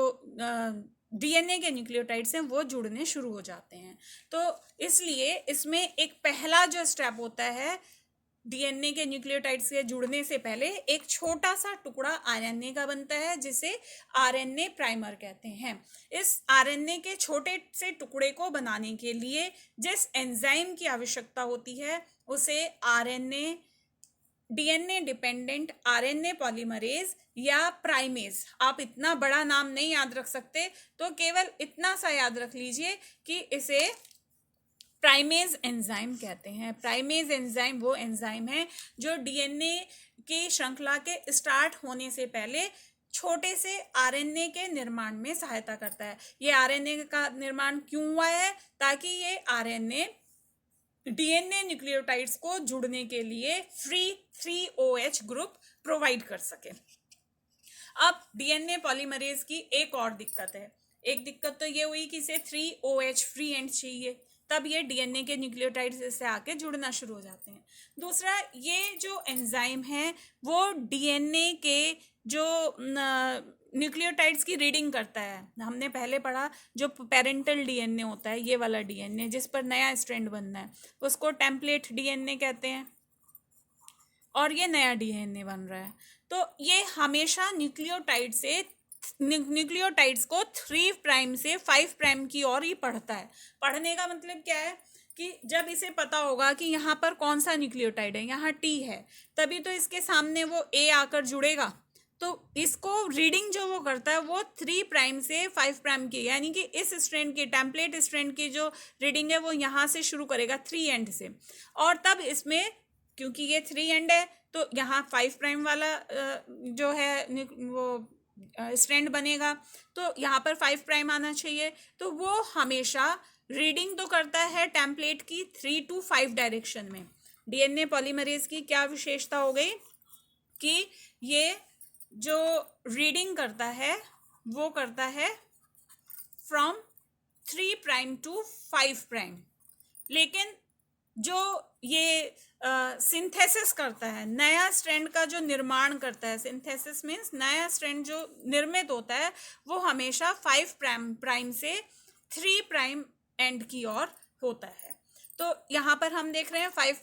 डीएनए के न्यूक्लियोटाइड्स हैं वो जुड़ने शुरू हो जाते हैं। तो इसलिए इसमें एक पहला जो स्टेप होता है, डीएनए के न्यूक्लियोटाइड्स से जुड़ने से पहले एक छोटा सा टुकड़ा आरएनए का बनता है, जिसे आरएनए प्राइमर कहते हैं। इस आरएनए के छोटे से टुकड़े को बनाने के लिए जिस एंजाइम की आवश्यकता होती है उसे RNA DNA dependent RNA polymerase या प्राइमेज, आप इतना बड़ा नाम नहीं याद रख सकते तो केवल इतना सा याद रख लीजिए कि इसे प्राइमेज एंजाइम कहते हैं। प्राइमेज एंजाइम वो एंजाइम है जो डीएनए की श्रृंखला के स्टार्ट होने से पहले छोटे से आरएनए के निर्माण में सहायता करता है। ये आरएनए का निर्माण क्यों हुआ है? ताकि ये आरएनए डीएनए न्यूक्लियोटाइड्स को जुड़ने के लिए फ्री 3OH ग्रुप प्रोवाइड कर सके। अब डीएनए पॉलीमरेज की एक और दिक्कत है। एक दिक्कत तो ये हुई कि इसे 3OH फ्री एंड चाहिए, तब ये डीएनए के न्यूक्लियोटाइड्स से आके जुड़ना शुरू हो जाते हैं। दूसरा, ये जो एंजाइम है वो डीएनए के जो न्यूक्लियोटाइड्स की रीडिंग करता है। हमने पहले पढ़ा जो पेरेंटल डीएनए होता है, ये वाला डीएनए जिस पर नया स्ट्रैंड बनना है, उसको टेम्पलेट डीएनए कहते हैं, और ये नया डीएनए बन रहा है। तो ये हमेशा न्यूक्लियोटाइड्स को 3 प्राइम से 5 प्राइम की ओर ही पढ़ता है। पढ़ने का मतलब क्या है कि जब इसे पता होगा कि यहाँ पर कौन सा न्यूक्लियोटाइड है, यहाँ टी है, तभी तो इसके सामने वो ए आकर जुड़ेगा। तो इसको रीडिंग जो वो करता है वो 3 प्राइम से 5 प्राइम की, यानी कि इस स्ट्रैंड की, टेम्पलेट स्ट्रैंड की जो रीडिंग है वो यहाँ से शुरू करेगा 3 एंड से, और तब इसमें क्योंकि ये 3 एंड है तो यहाँ 5 प्राइम वाला जो है वो स्ट्रैंड बनेगा, तो यहाँ पर 5 प्राइम आना चाहिए। तो वो हमेशा रीडिंग तो करता है टेम्पलेट की 3 to 5 डायरेक्शन में। डीएनए पॉलीमरेज की क्या विशेषता हो गई कि ये जो रीडिंग करता है वो करता है फ्रॉम 3 प्राइम to 5 प्राइम, लेकिन जो ये सिंथेसिस करता है, नया स्ट्रैंड का जो निर्माण करता है, सिंथेसिस मीन्स नया स्ट्रैंड जो निर्मित होता है, वो हमेशा 5 प्राइम से 3 प्राइम एंड की ओर होता है। तो यहाँ पर हम देख रहे हैं 5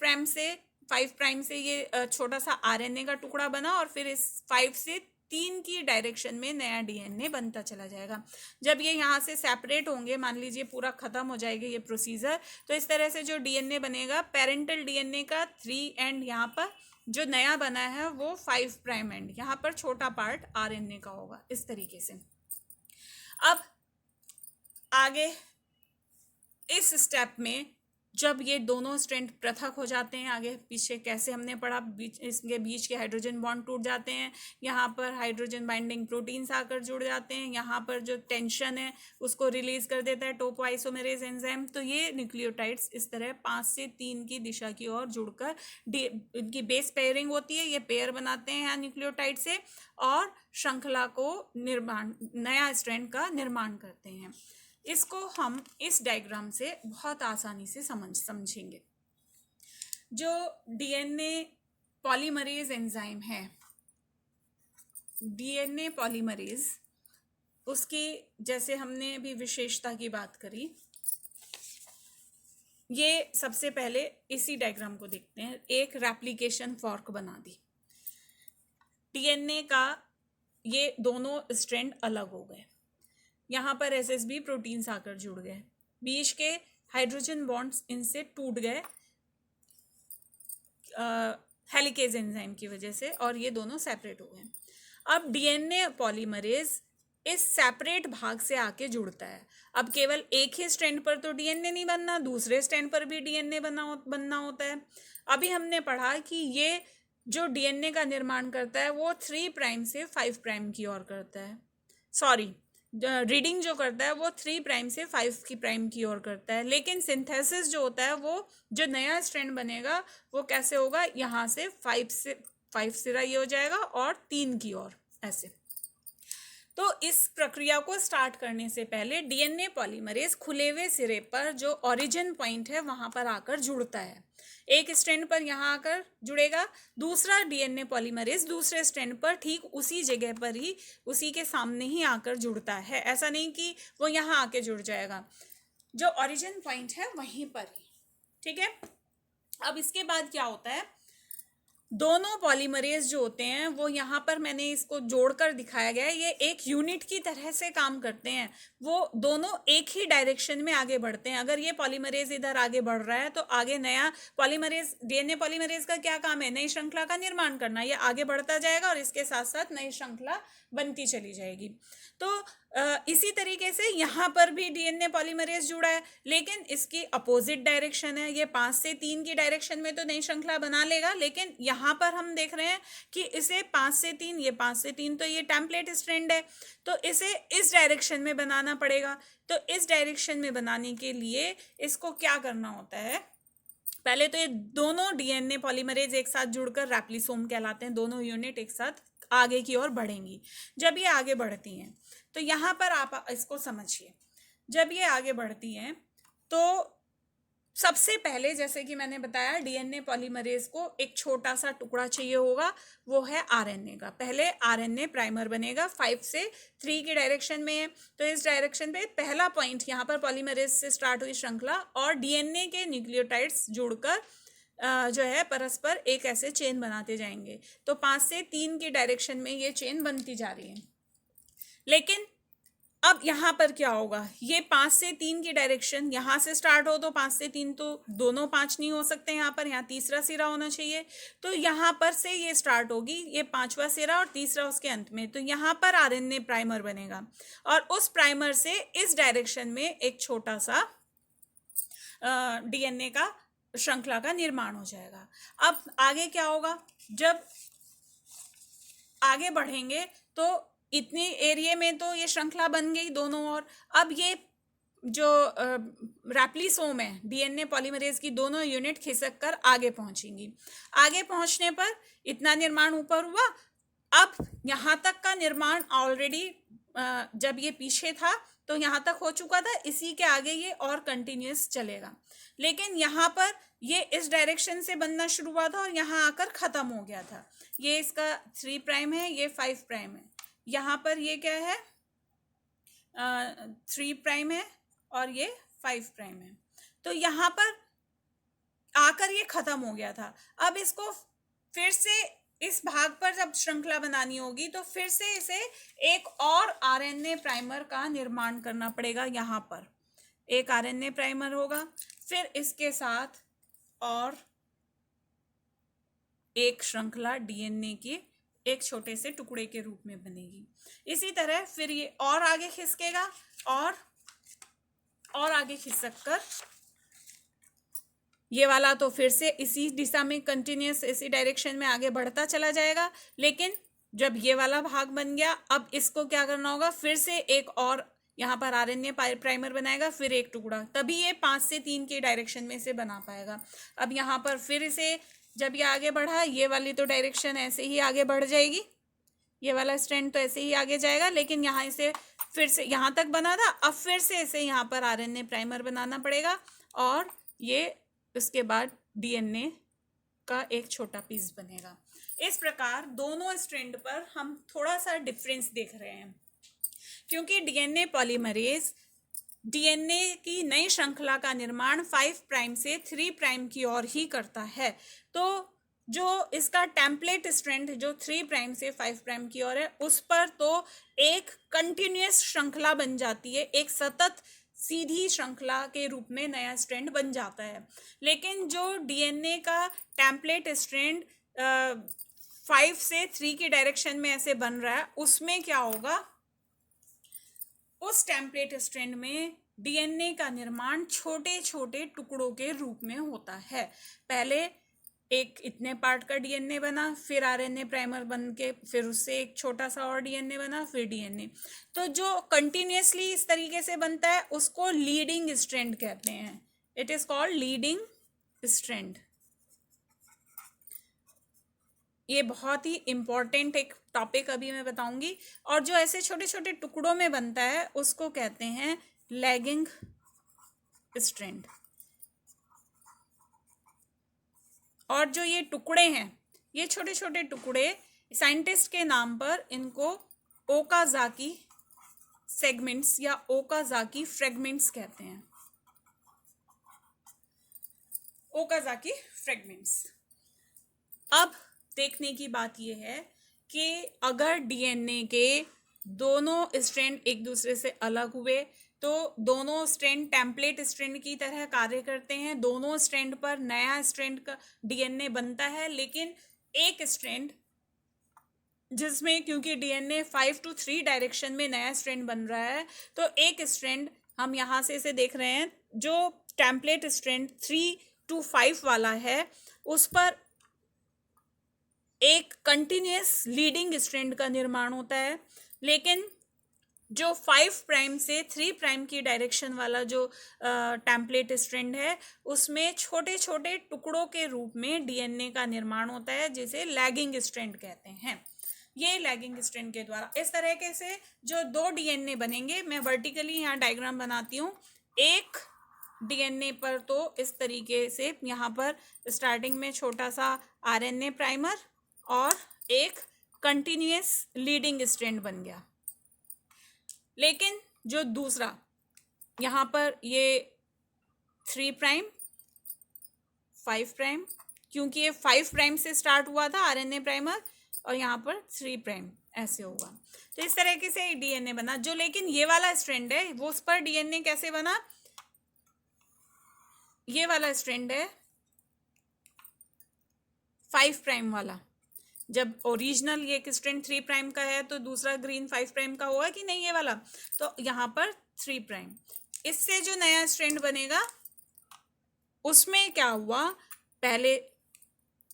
प्राइम से ये छोटा सा आरएनए का टुकड़ा बना, और फिर इस 5 से 3 की डायरेक्शन में नया डीएनए बनता चला जाएगा। जब ये यहाँ से सेपरेट होंगे, मान लीजिए पूरा खत्म हो जाएगा ये प्रोसीजर, तो इस तरह से जो डीएनए बनेगा, पेरेंटल डीएनए का 3 एंड, यहाँ पर जो नया बना है वो 5 प्राइम एंड, यहाँ पर छोटा पार्ट आरएनए का होगा, इस तरीके से। अब आगे इस स्टेप में जब ये दोनों स्ट्रैंड पृथक हो जाते हैं, आगे पीछे कैसे हमने पढ़ा, इसके बीच के हाइड्रोजन बॉन्ड टूट जाते हैं, यहाँ पर हाइड्रोजन बाइंडिंग प्रोटीन्स आकर जुड़ जाते हैं, यहाँ पर जो टेंशन है उसको रिलीज कर देता है टोपोआइसोमेरेज एंजाइम। तो ये न्यूक्लियोटाइड्स इस तरह 5 से 3 की दिशा की ओर जुड़कर इनकी बेस पेयरिंग होती है, ये पेयर बनाते हैं यहाँ न्यूक्लियोटाइड से, और श्रृंखला को नया स्ट्रैंड का निर्माण करते हैं। इसको हम इस डायग्राम से बहुत आसानी से समझेंगे। जो डीएनए पॉलीमरेज एंजाइम है, डीएनए पॉलीमरेज, उसकी जैसे हमने अभी विशेषता की बात करी, ये सबसे पहले इसी डायग्राम को देखते हैं। एक रेप्लिकेशन फॉर्क बना दी, डीएनए का ये दोनों स्ट्रैंड अलग हो गए, यहाँ पर एसएसबी प्रोटीन्स आकर जुड़ गए, बीच के हाइड्रोजन बॉन्ड्स इनसे टूट गए हेलिकेज एंजाइम की वजह से, और ये दोनों सेपरेट हो गए। अब डीएनए पॉलीमरेज इस सेपरेट भाग से आके जुड़ता है। अब केवल एक ही स्ट्रैंड पर तो डीएनए नहीं बनना, दूसरे स्ट्रैंड पर भी डीएनए बनना होता है। अभी हमने पढ़ा कि ये जो डीएनए का निर्माण करता है वो 3 प्राइम से 5 प्राइम की ओर करता है, सॉरी रीडिंग जो करता है वो 3 प्राइम से 5 की प्राइम की ओर करता है, लेकिन सिंथेसिस जो होता है वो जो नया स्ट्रैंड बनेगा वो कैसे होगा, यहाँ से 5 सिरा ये हो जाएगा और 3 की ओर ऐसे। तो इस प्रक्रिया को स्टार्ट करने से पहले डीएनए पॉलीमरेज खुले हुए सिरे पर जो ओरिजिन पॉइंट है वहां पर आकर जुड़ता है। एक स्ट्रैंड पर यहाँ आकर जुड़ेगा, दूसरा डीएनए पॉलीमरेज दूसरे स्ट्रैंड पर ठीक उसी जगह पर ही, उसी के सामने ही आकर जुड़ता है। ऐसा नहीं कि वो यहाँ आके जुड़ जाएगा, जो ओरिजिन पॉइंट है वहीं पर ही, ठीक है। अब इसके बाद क्या होता है, दोनों पॉलीमरेज जो होते हैं वो यहाँ पर मैंने इसको जोड़कर दिखाया गया है, ये एक यूनिट की तरह से काम करते हैं, वो दोनों एक ही डायरेक्शन में आगे बढ़ते हैं। अगर ये पॉलीमरेज इधर आगे बढ़ रहा है तो आगे नया पॉलीमरेज, डीएनए पॉलीमरेज का क्या काम है, नई श्रृंखला का निर्माण करना, ये आगे बढ़ता जाएगा और इसके साथ साथ नई श्रृंखला बनती चली जाएगी। तो इसी तरीके से यहाँ पर भी डीएनए पॉलीमरेज जुड़ा है, लेकिन इसकी अपोजिट डायरेक्शन है, ये 5 से 3 की डायरेक्शन में तो नई श्रृंखला बना लेगा, लेकिन यहाँ पर हम देख रहे हैं कि इसे 5 से 3, ये 5 से 3 तो ये टेम्पलेट स्ट्रैंड है, तो इसे इस डायरेक्शन में बनाना पड़ेगा। तो इस डायरेक्शन में बनाने के लिए इसको क्या करना होता है, पहले तो ये दोनों डीएनए पॉलीमरेज एक साथ जुड़कर रैप्लिसोम कहलाते हैं, दोनों यूनिट एक साथ आगे की ओर बढ़ेंगी। जब ये आगे बढ़ती हैं तो यहाँ पर आप इसको समझिए, जब ये आगे बढ़ती हैं तो सबसे पहले जैसे कि मैंने बताया डीएनए पॉलीमरेज को एक छोटा सा टुकड़ा चाहिए होगा, वो है आरएनए का। पहले आरएनए प्राइमर बनेगा, 5 से 3 की डायरेक्शन में है, तो इस डायरेक्शन पे पहला पॉइंट यहाँ पर पॉलीमरेज से स्टार्ट हुई श्रृंखला और डीएनए के न्यूक्लियोटाइड्स जुड़कर जो है परस्पर एक ऐसे चेन बनाते जाएंगे। तो 5 से 3 की डायरेक्शन में ये चेन बनती जा रही है। लेकिन अब यहाँ पर क्या होगा, ये 5 से 3 की डायरेक्शन यहाँ से स्टार्ट हो तो 5 से 3 तो दोनों 5 नहीं हो सकते, यहाँ पर यहाँ तीसरा सिरा होना चाहिए। तो यहाँ पर से ये स्टार्ट होगी, ये 5वां सिरा और तीसरा उसके अंत में, तो यहाँ पर आरएनए प्राइमर बनेगा और उस प्राइमर से इस डायरेक्शन में एक छोटा सा डीएनए का श्रृंखला का निर्माण हो जाएगा। अब आगे क्या होगा, जब आगे बढ़ेंगे तो इतने एरिया में तो ये श्रृंखला बन गई दोनों ओर। अब ये जो रैप्लिसोम है डीएनए पॉलीमरेज की, दोनों यूनिट खिसक कर आगे पहुंचेंगी। आगे पहुंचने पर इतना निर्माण ऊपर हुआ। अब यहाँ तक का निर्माण ऑलरेडी जब ये पीछे था तो यहाँ तक हो चुका था, इसी के आगे ये और कंटिन्यूस चलेगा। लेकिन यहाँ पर ये इस डायरेक्शन से बनना शुरू हुआ था और यहाँ आकर खत्म हो गया था। ये इसका 3 प्राइम है, ये 5 प्राइम है। यहाँ पर ये क्या है, 3 प्राइम है और ये 5 प्राइम है। तो यहाँ पर आकर ये खत्म हो गया था। अब इसको फिर से इस भाग पर जब श्रृंखला बनानी होगी तो फिर से इसे एक और आरएनए प्राइमर का निर्माण करना पड़ेगा। यहाँ पर एक आरएनए प्राइमर होगा, फिर इसके साथ और एक श्रृंखला डीएनए की एक छोटे से टुकड़े के रूप में बनेगी। इसी तरह फिर ये और आगे खिसकेगा और आगे खिसक कर ये वाला तो फिर से इसी दिशा में कंटिन्यूस इसी डायरेक्शन में आगे बढ़ता चला जाएगा। लेकिन जब ये वाला भाग बन गया, अब इसको क्या करना होगा, फिर से एक और यहाँ पर आरएनए प्राइमर बनाएगा, फिर एक टुकड़ा, तभी ये 5 से 3 की डायरेक्शन में से बना पाएगा। अब यहाँ पर फिर इसे जब ये आगे बढ़ा, ये वाली तो डायरेक्शन ऐसे ही आगे बढ़ जाएगी, ये वाला स्ट्रैंड तो ऐसे ही आगे जाएगा। लेकिन यहाँ इसे फिर से यहाँ तक बना था, अब फिर से इसे यहाँ पर आरएनए प्राइमर बनाना पड़ेगा और ये उसके बाद डीएनए का एक छोटा पीस बनेगा। इस प्रकार दोनों स्ट्रैंड पर हम थोड़ा सा डिफरेंस देख रहे हैं, क्योंकि डीएनए पॉलीमरेज डीएनए की नई श्रृंखला का निर्माण 5 प्राइम से 3 प्राइम की ओर ही करता है। तो जो इसका टेम्पलेट स्ट्रैंड जो 3 प्राइम से 5 प्राइम की ओर है, उस पर तो एक कंटिन्यूस श्रृंखला बन जाती है, एक सतत सीधी श्रृंखला के रूप में नया स्ट्रैंड बन जाता है। लेकिन जो डीएनए का टेम्पलेट स्ट्रैंड 5 से 3 की डायरेक्शन में ऐसे बन रहा है, उसमें क्या होगा, उस टेम्पलेट स्ट्रैंड में डीएनए का निर्माण छोटे छोटे टुकड़ों के रूप में होता है। पहले एक इतने पार्ट का डीएनए बना, फिर आरएनए प्राइमर बन के फिर उससे एक छोटा सा और डीएनए बना, फिर डीएनए। तो जो कंटिन्यूसली इस तरीके से बनता है उसको लीडिंग स्ट्रैंड कहते हैं। It is called leading strand. ये बहुत ही इम्पॉर्टेंट एक टॉपिक अभी मैं बताऊंगी। और जो ऐसे छोटे छोटे टुकड़ों में बनता है उसको कहते हैं लैगिंग स्ट्रैंड। और जो ये टुकड़े हैं, ये छोटे छोटे टुकड़े, साइंटिस्ट के नाम पर इनको ओकाजाकी सेगमेंट्स या ओकाजाकी फ्रेगमेंट्स कहते हैं। Okazaki fragments. अब देखने की बात यह है कि अगर डीएनए के दोनों स्ट्रैंड एक दूसरे से अलग हुए तो दोनों स्ट्रैंड टेम्पलेट स्ट्रैंड की तरह कार्य करते हैं। दोनों स्ट्रैंड पर नया स्ट्रैंड का डीएनए बनता है, लेकिन एक स्ट्रैंड जिसमें क्योंकि डीएनए 5 to 3 डायरेक्शन में नया स्ट्रैंड बन रहा है, तो एक स्ट्रैंड हम यहाँ से इसे देख रहे हैं, जो टेम्पलेट स्ट्रैंड 3 to 5 वाला है, उस पर एक कंटिन्यूस लीडिंग स्ट्रैंड का निर्माण होता है। लेकिन जो 5 प्राइम से 3 प्राइम की डायरेक्शन वाला जो टेम्पलेट स्ट्रैंड है, उसमें छोटे छोटे टुकड़ों के रूप में डीएनए का निर्माण होता है, जिसे लैगिंग स्ट्रैंड कहते हैं। ये लैगिंग स्ट्रैंड के द्वारा इस तरीके से जो 2 डीएनए बनेंगे, मैं वर्टिकली यहाँ डायग्राम बनाती हूँ। एक डीएनए पर तो इस तरीके से यहाँ पर स्टार्टिंग में छोटा सा आरएनए प्राइमर और एक कंटिन्यूअस लीडिंग स्ट्रैंड बन गया। लेकिन जो दूसरा यहाँ पर ये 3 प्राइम 5 प्राइम, क्योंकि ये 5 प्राइम से स्टार्ट हुआ था आरएनए प्राइमर, और यहाँ पर 3 प्राइम ऐसे होगा। तो इस तरीके से डीएनए बना। जो लेकिन ये वाला स्ट्रैंड है वो उस पर डीएनए कैसे बना, ये वाला स्ट्रैंड है 5 प्राइम वाला। जब ओरिजिनल ये स्ट्रैंड 3 प्राइम का है तो दूसरा ग्रीन 5 प्राइम का होगा कि नहीं, ये वाला। तो यहाँ पर 3 प्राइम। इससे जो नया स्ट्रैंड बनेगा उसमें क्या हुआ, पहले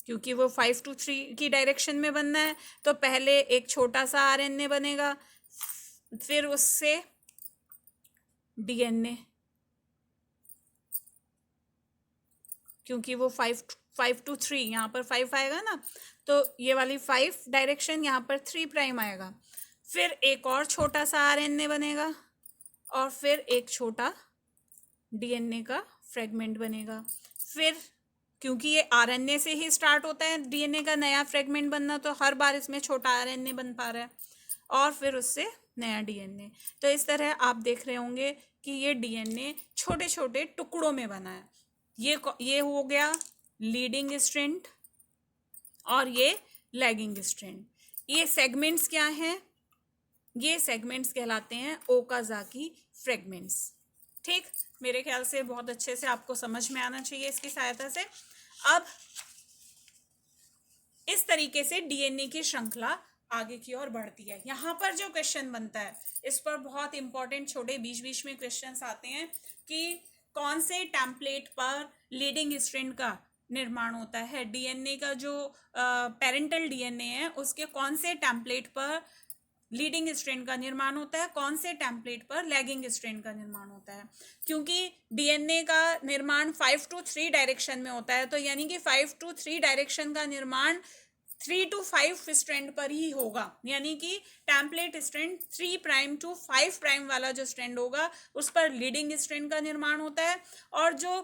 क्योंकि वो 5 to 3 की डायरेक्शन में बनना है तो पहले एक छोटा सा आरएनए बनेगा, फिर उससे डीएनए, क्योंकि वो 5 to 3 यहाँ पर 5 आएगा ना, तो ये वाली 5 डायरेक्शन यहाँ पर 3 प्राइम आएगा। फिर एक और छोटा सा आरएनए बनेगा और फिर एक छोटा डीएनए का फ्रेगमेंट बनेगा। फिर क्योंकि ये आरएनए से ही स्टार्ट होता है डीएनए का नया फ्रेगमेंट बनना, तो हर बार इसमें छोटा आरएनए बन पा रहा है और फिर उससे नया डीएनए। तो इस तरह आप देख रहे होंगे कि ये डीएनए छोटे छोटे टुकड़ों में बना है। ये हो गया लीडिंग स्ट्रैंड और ये लैगिंग स्ट्रैंड। ये सेगमेंट्स क्या हैं, ये सेगमेंट्स कहलाते हैं ओकाजाकी फ्रेगमेंट्स। ठीक, मेरे ख्याल से बहुत अच्छे से आपको समझ में आना चाहिए इसकी सहायता से। अब इस तरीके से डीएनए की श्रृंखला आगे की ओर बढ़ती है। यहाँ पर जो क्वेश्चन बनता है इस पर बहुत इंपॉर्टेंट छोटे बीच बीच में क्वेश्चंस आते हैं कि कौन से टेम्पलेट पर लीडिंग स्ट्रैंड का निर्माण होता है। डीएनए का जो पेरेंटल डीएनए है उसके कौन से टेम्पलेट पर लीडिंग स्ट्रैंड का निर्माण होता है, कौन से टेम्पलेट पर लैगिंग स्ट्रैंड का निर्माण होता है। क्योंकि डीएनए का निर्माण 5 to 3 डायरेक्शन में होता है, तो यानी कि 5 to 3 डायरेक्शन का निर्माण 3 to 5 स्ट्रैंड पर ही होगा। यानी कि template strand 3 prime to 5 prime वाला जो स्ट्रैंड होगा उस पर लीडिंग स्ट्रैंड का निर्माण होता है, और जो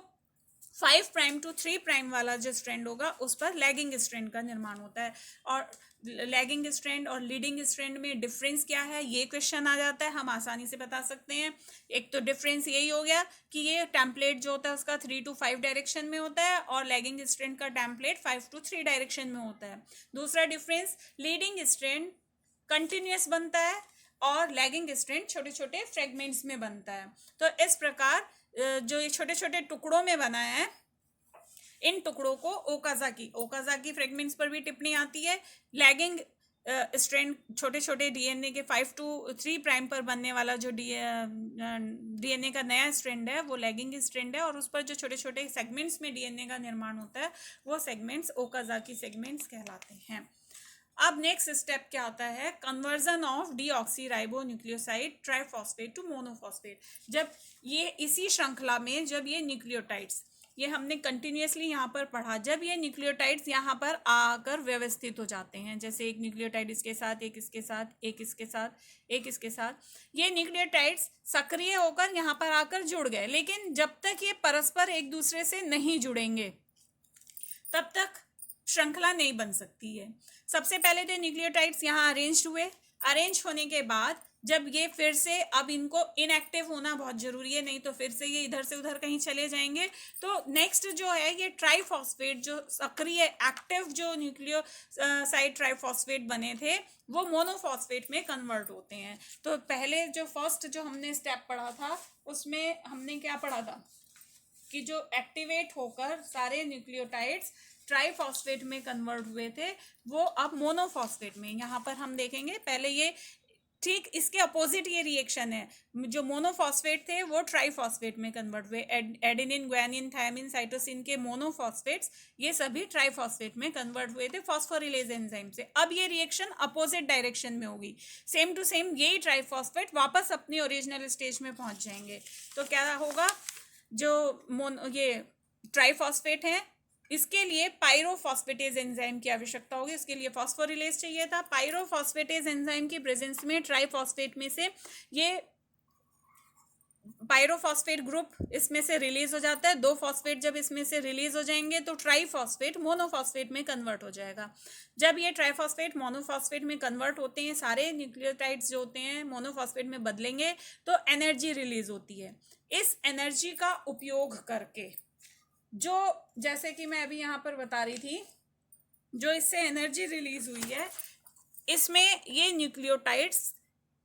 5 प्राइम to 3 प्राइम वाला जो स्ट्रैंड होगा उस पर लैगिंग स्ट्रैंड का निर्माण होता है। और लैगिंग स्ट्रैंड और लीडिंग स्ट्रैंड में डिफरेंस क्या है, ये क्वेश्चन आ जाता है, हम आसानी से बता सकते हैं। एक तो डिफरेंस यही हो गया कि ये टेम्पलेट जो होता है उसका 3 to 5 डायरेक्शन में होता है और लैगिंग स्ट्रैंड का टेम्पलेट 5 to 3 डायरेक्शन में होता है। दूसरा डिफरेंस, लीडिंग स्ट्रैंड कंटिन्यूअस बनता है और लैगिंग स्ट्रैंड छोटे छोटे फ्रेगमेंट्स में बनता है। तो इस प्रकार जो ये छोटे छोटे टुकड़ों में बना है, इन टुकड़ों को ओकाजाकी फ्रेगमेंट्स पर भी टिप्पणी आती है। लैगिंग स्ट्रैंड छोटे छोटे डीएनए के 5 to 3 प्राइम पर बनने वाला जो डीएनए का नया स्ट्रैंड है वो लैगिंग स्ट्रैंड है, और उस पर जो छोटे छोटे सेगमेंट्स में डीएनए का निर्माण होता है वो सेगमेंट्स ओकाजाकी सेगमेंट्स कहलाते हैं। अब नेक्स्ट स्टेप क्या होता है, conversion of deoxyribonucleoside triphosphate to monophosphate. जब ये इसी श्रृंखला में जब ये न्यूक्लियोटाइड्स, ये हमने कंटिन्यूसली यहाँ पर पढ़ा, जब ये न्यूक्लियोटाइड्स यहाँ पर आकर व्यवस्थित हो जाते हैं, जैसे एक न्यूक्लियोटाइड इसके साथ, एक इसके साथ, एक इसके साथ, एक इसके साथ, ये न्यूक्लियोटाइड्स सक्रिय होकर यहाँ पर आकर जुड़ गए। लेकिन जब तक ये परस्पर एक दूसरे से नहीं जुड़ेंगे तब तक श्रृंखला नहीं बन सकती है। सबसे पहले तो न्यूक्लियोटाइड्स यहाँ अरेंज हुए, अरेंज होने के बाद जब ये फिर से, अब इनको इनएक्टिव होना बहुत जरूरी है, नहीं तो फिर से ये इधर से उधर कहीं चले जाएंगे। तो नेक्स्ट जो है ये ट्राइफॉस्फेट, जो सक्रिय एक्टिव जो न्यूक्लियोसाइड ट्राइफॉस्फेट बने थे वो मोनोफॉस्फेट में कन्वर्ट होते हैं। तो पहले जो फर्स्ट जो हमने स्टेप पढ़ा था उसमें हमने क्या पढ़ा था कि जो एक्टिवेट होकर सारे न्यूक्लियोटाइड्स ट्राइफॉस्फेट में कन्वर्ट हुए थे वो अब मोनोफॉस्फेट में, यहाँ पर हम देखेंगे पहले ये ठीक इसके अपोजिट ये रिएक्शन है, जो मोनोफॉस्फेट थे वो ट्राइफॉस्फेट में कन्वर्ट हुए। एडेनिन, ग्वानिन, थायमिन, साइटोसिन के मोनोफॉस्फेट्स ये सभी ट्राइफॉस्फेट में कन्वर्ट हुए थे फॉस्फोरिलेज एंजाइम से। अब ये रिएक्शन अपोजिट डायरेक्शन में होगी, सेम टू सेम यही ट्राइफॉस्फेट वापस अपनी ओरिजिनल स्टेज में पहुंच जाएंगे। तो क्या होगा, जो ये ट्राइफॉस्फेट है इसके लिए पायरोफॉस्फेटेज एंजाइम की आवश्यकता होगी, इसके लिए फॉस्फोरिलेज चाहिए था। पायरोफॉस्फेटेज एंजाइम की प्रेजेंस में ट्राइफॉस्फेट में से ये पायरोफॉस्फेट ग्रुप इसमें से रिलीज हो जाता है, 2 फॉस्फेट जब इसमें से रिलीज हो जाएंगे तो ट्राईफॉस्फेट मोनोफॉस्फेट में कन्वर्ट हो जाएगा। जब ये ट्राईफॉस्फेट मोनोफॉस्फेट में कन्वर्ट होते हैं, सारे न्यूक्लियोटाइड्स जो होते हैं मोनोफॉस्फेट में बदलेंगे तो एनर्जी रिलीज होती है। इस एनर्जी का उपयोग करके जो, जैसे कि मैं अभी यहाँ पर बता रही थी, जो इससे एनर्जी रिलीज हुई है, इसमें ये न्यूक्लियोटाइड्स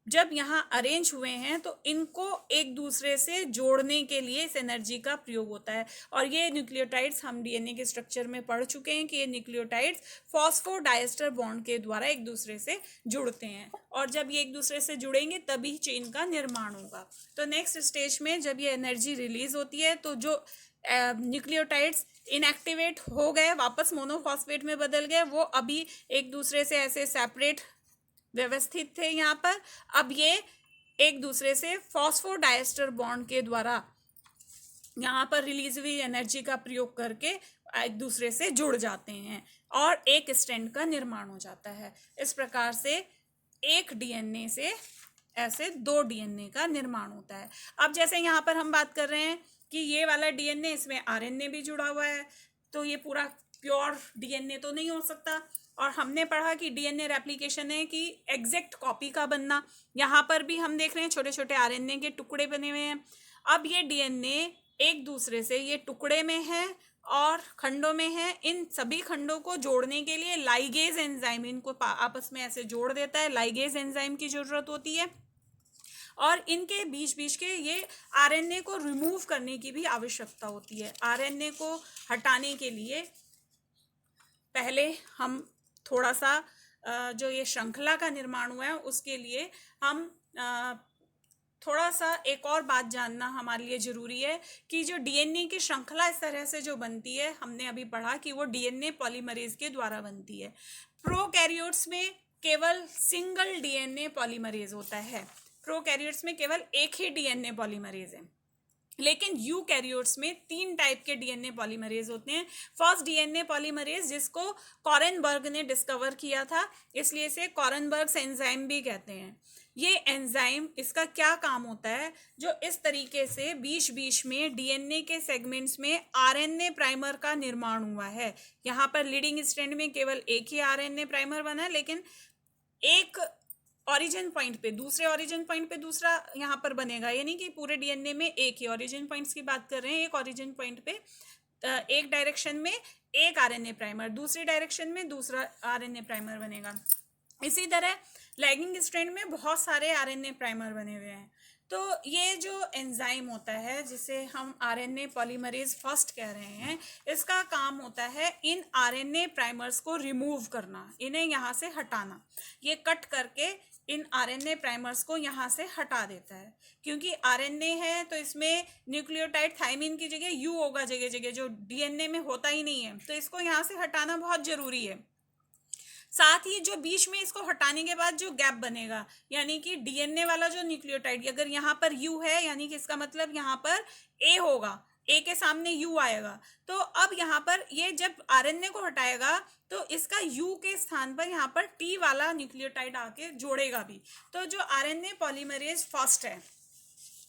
जब यहाँ अरेंज हुए हैं तो इनको एक दूसरे से जोड़ने के लिए इस एनर्जी का प्रयोग होता है। और ये न्यूक्लियोटाइड्स हम डीएनए के स्ट्रक्चर में पढ़ चुके हैं कि ये न्यूक्लियोटाइड्स फॉस्फोडाइएस्टर बॉन्ड के द्वारा एक दूसरे से जुड़ते हैं, और जब ये एक दूसरे से जुड़ेंगे तभी चेन का निर्माण होगा। तो नेक्स्ट स्टेज में जब ये एनर्जी रिलीज होती है तो जो न्यूक्लियोटाइड्स इनएक्टिवेट हो गए, वापस मोनोफॉस्फेट में बदल गए, वो अभी एक दूसरे से ऐसे सेपरेट व्यवस्थित थे यहाँ पर, अब ये एक दूसरे से फॉस्फोडाइएस्टर बॉन्ड के द्वारा यहाँ पर रिलीज हुई एनर्जी का प्रयोग करके एक दूसरे से जुड़ जाते हैं और एक स्ट्रैंड का निर्माण हो जाता है। इस प्रकार से एक डीएनए से ऐसे 2 डीएनए का निर्माण होता है। अब जैसे यहाँ पर हम बात कर रहे हैं कि ये वाला डीएनए, इसमें आरएनए भी जुड़ा हुआ है, तो ये पूरा प्योर डीएनए तो नहीं हो सकता। और हमने पढ़ा कि डीएनए रेप्लिकेशन है कि एग्जैक्ट कॉपी का बनना। यहाँ पर भी हम देख रहे हैं छोटे छोटे आरएनए के टुकड़े बने हुए हैं। अब ये डीएनए एक दूसरे से, ये टुकड़े में है और खंडों में है, इन सभी खंडों को जोड़ने के लिए लाइगेज एंजाइम इनको आपस में ऐसे जोड़ देता है। लाइगेज एंजाइम की जरूरत होती है और इनके बीच बीच के ये आरएनए को रिमूव करने की भी आवश्यकता होती है। आरएनए को हटाने के लिए पहले हम थोड़ा सा जो ये श्रृंखला का निर्माण हुआ है उसके लिए हम थोड़ा सा एक और बात जानना हमारे लिए ज़रूरी है कि जो डीएनए की श्रृंखला इस तरह से जो बनती है, हमने अभी पढ़ा कि वो डीएनए पॉलीमरेज के द्वारा बनती है। प्रोकैरियोट्स में केवल सिंगल डीएनए पॉलीमरेज होता है, प्रोकैरियोट्स में केवल एक ही डीएनए पॉलीमरेज है। लेकिन यूकैरियोट्स में 3 टाइप के डीएनए पॉलीमरेज होते हैं। फर्स्ट डीएनए पॉलीमरेज जिसको कॉरेनबर्ग ने डिस्कवर किया था, इसलिए इसे कॉरेनबर्ग्स एंजाइम भी कहते हैं। ये एंजाइम, इसका क्या काम होता है, जो इस तरीके से बीच बीच में डीएनए के सेगमेंट्स में आरएनए प्राइमर का निर्माण हुआ है। यहाँ पर लीडिंग स्ट्रैंड में केवल एक ही आरएनए प्राइमर बना है, लेकिन एक ओरिजिन पॉइंट पे, दूसरे ओरिजिन पॉइंट पे दूसरा यहाँ पर बनेगा, यानी कि पूरे डीएनए में एक ही ओरिजिन पॉइंट्स की बात कर रहे हैं। एक ओरिजिन पॉइंट पे एक डायरेक्शन में एक आरएनए प्राइमर, दूसरी डायरेक्शन में दूसरा आरएनए प्राइमर बनेगा। इसी तरह लैगिंग स्ट्रैंड में बहुत सारे आरएनए प्राइमर बने हुए हैं। तो ये जो एंजाइम होता है जिसे हम आरएनए पॉलीमरेज फर्स्ट कह रहे हैं, इसका काम होता है इन आरएनए प्राइमर्स को रिमूव करना, इन्हें यहाँ से हटाना। ये कट करके इन आरएनए प्राइमर्स को यहाँ से हटा देता है, क्योंकि आरएनए है तो इसमें न्यूक्लियोटाइड थायमिन की जगह यू होगा जगह जगह, जो डीएनए में होता ही नहीं है, तो इसको यहाँ से हटाना बहुत जरूरी है। साथ ही जो बीच में इसको हटाने के बाद जो गैप बनेगा, यानी कि डीएनए वाला जो न्यूक्लियोटाइड, अगर यहाँ पर यू है यानी कि इसका मतलब यहाँ पर ए होगा, ए के सामने यू आएगा। तो अब यहाँ पर ये जब आरएनए को हटाएगा तो इसका यू के स्थान पर यहाँ पर टी वाला न्यूक्लियोटाइड आके जोड़ेगा भी। तो जो आरएनए पॉलीमरेज फर्स्ट है,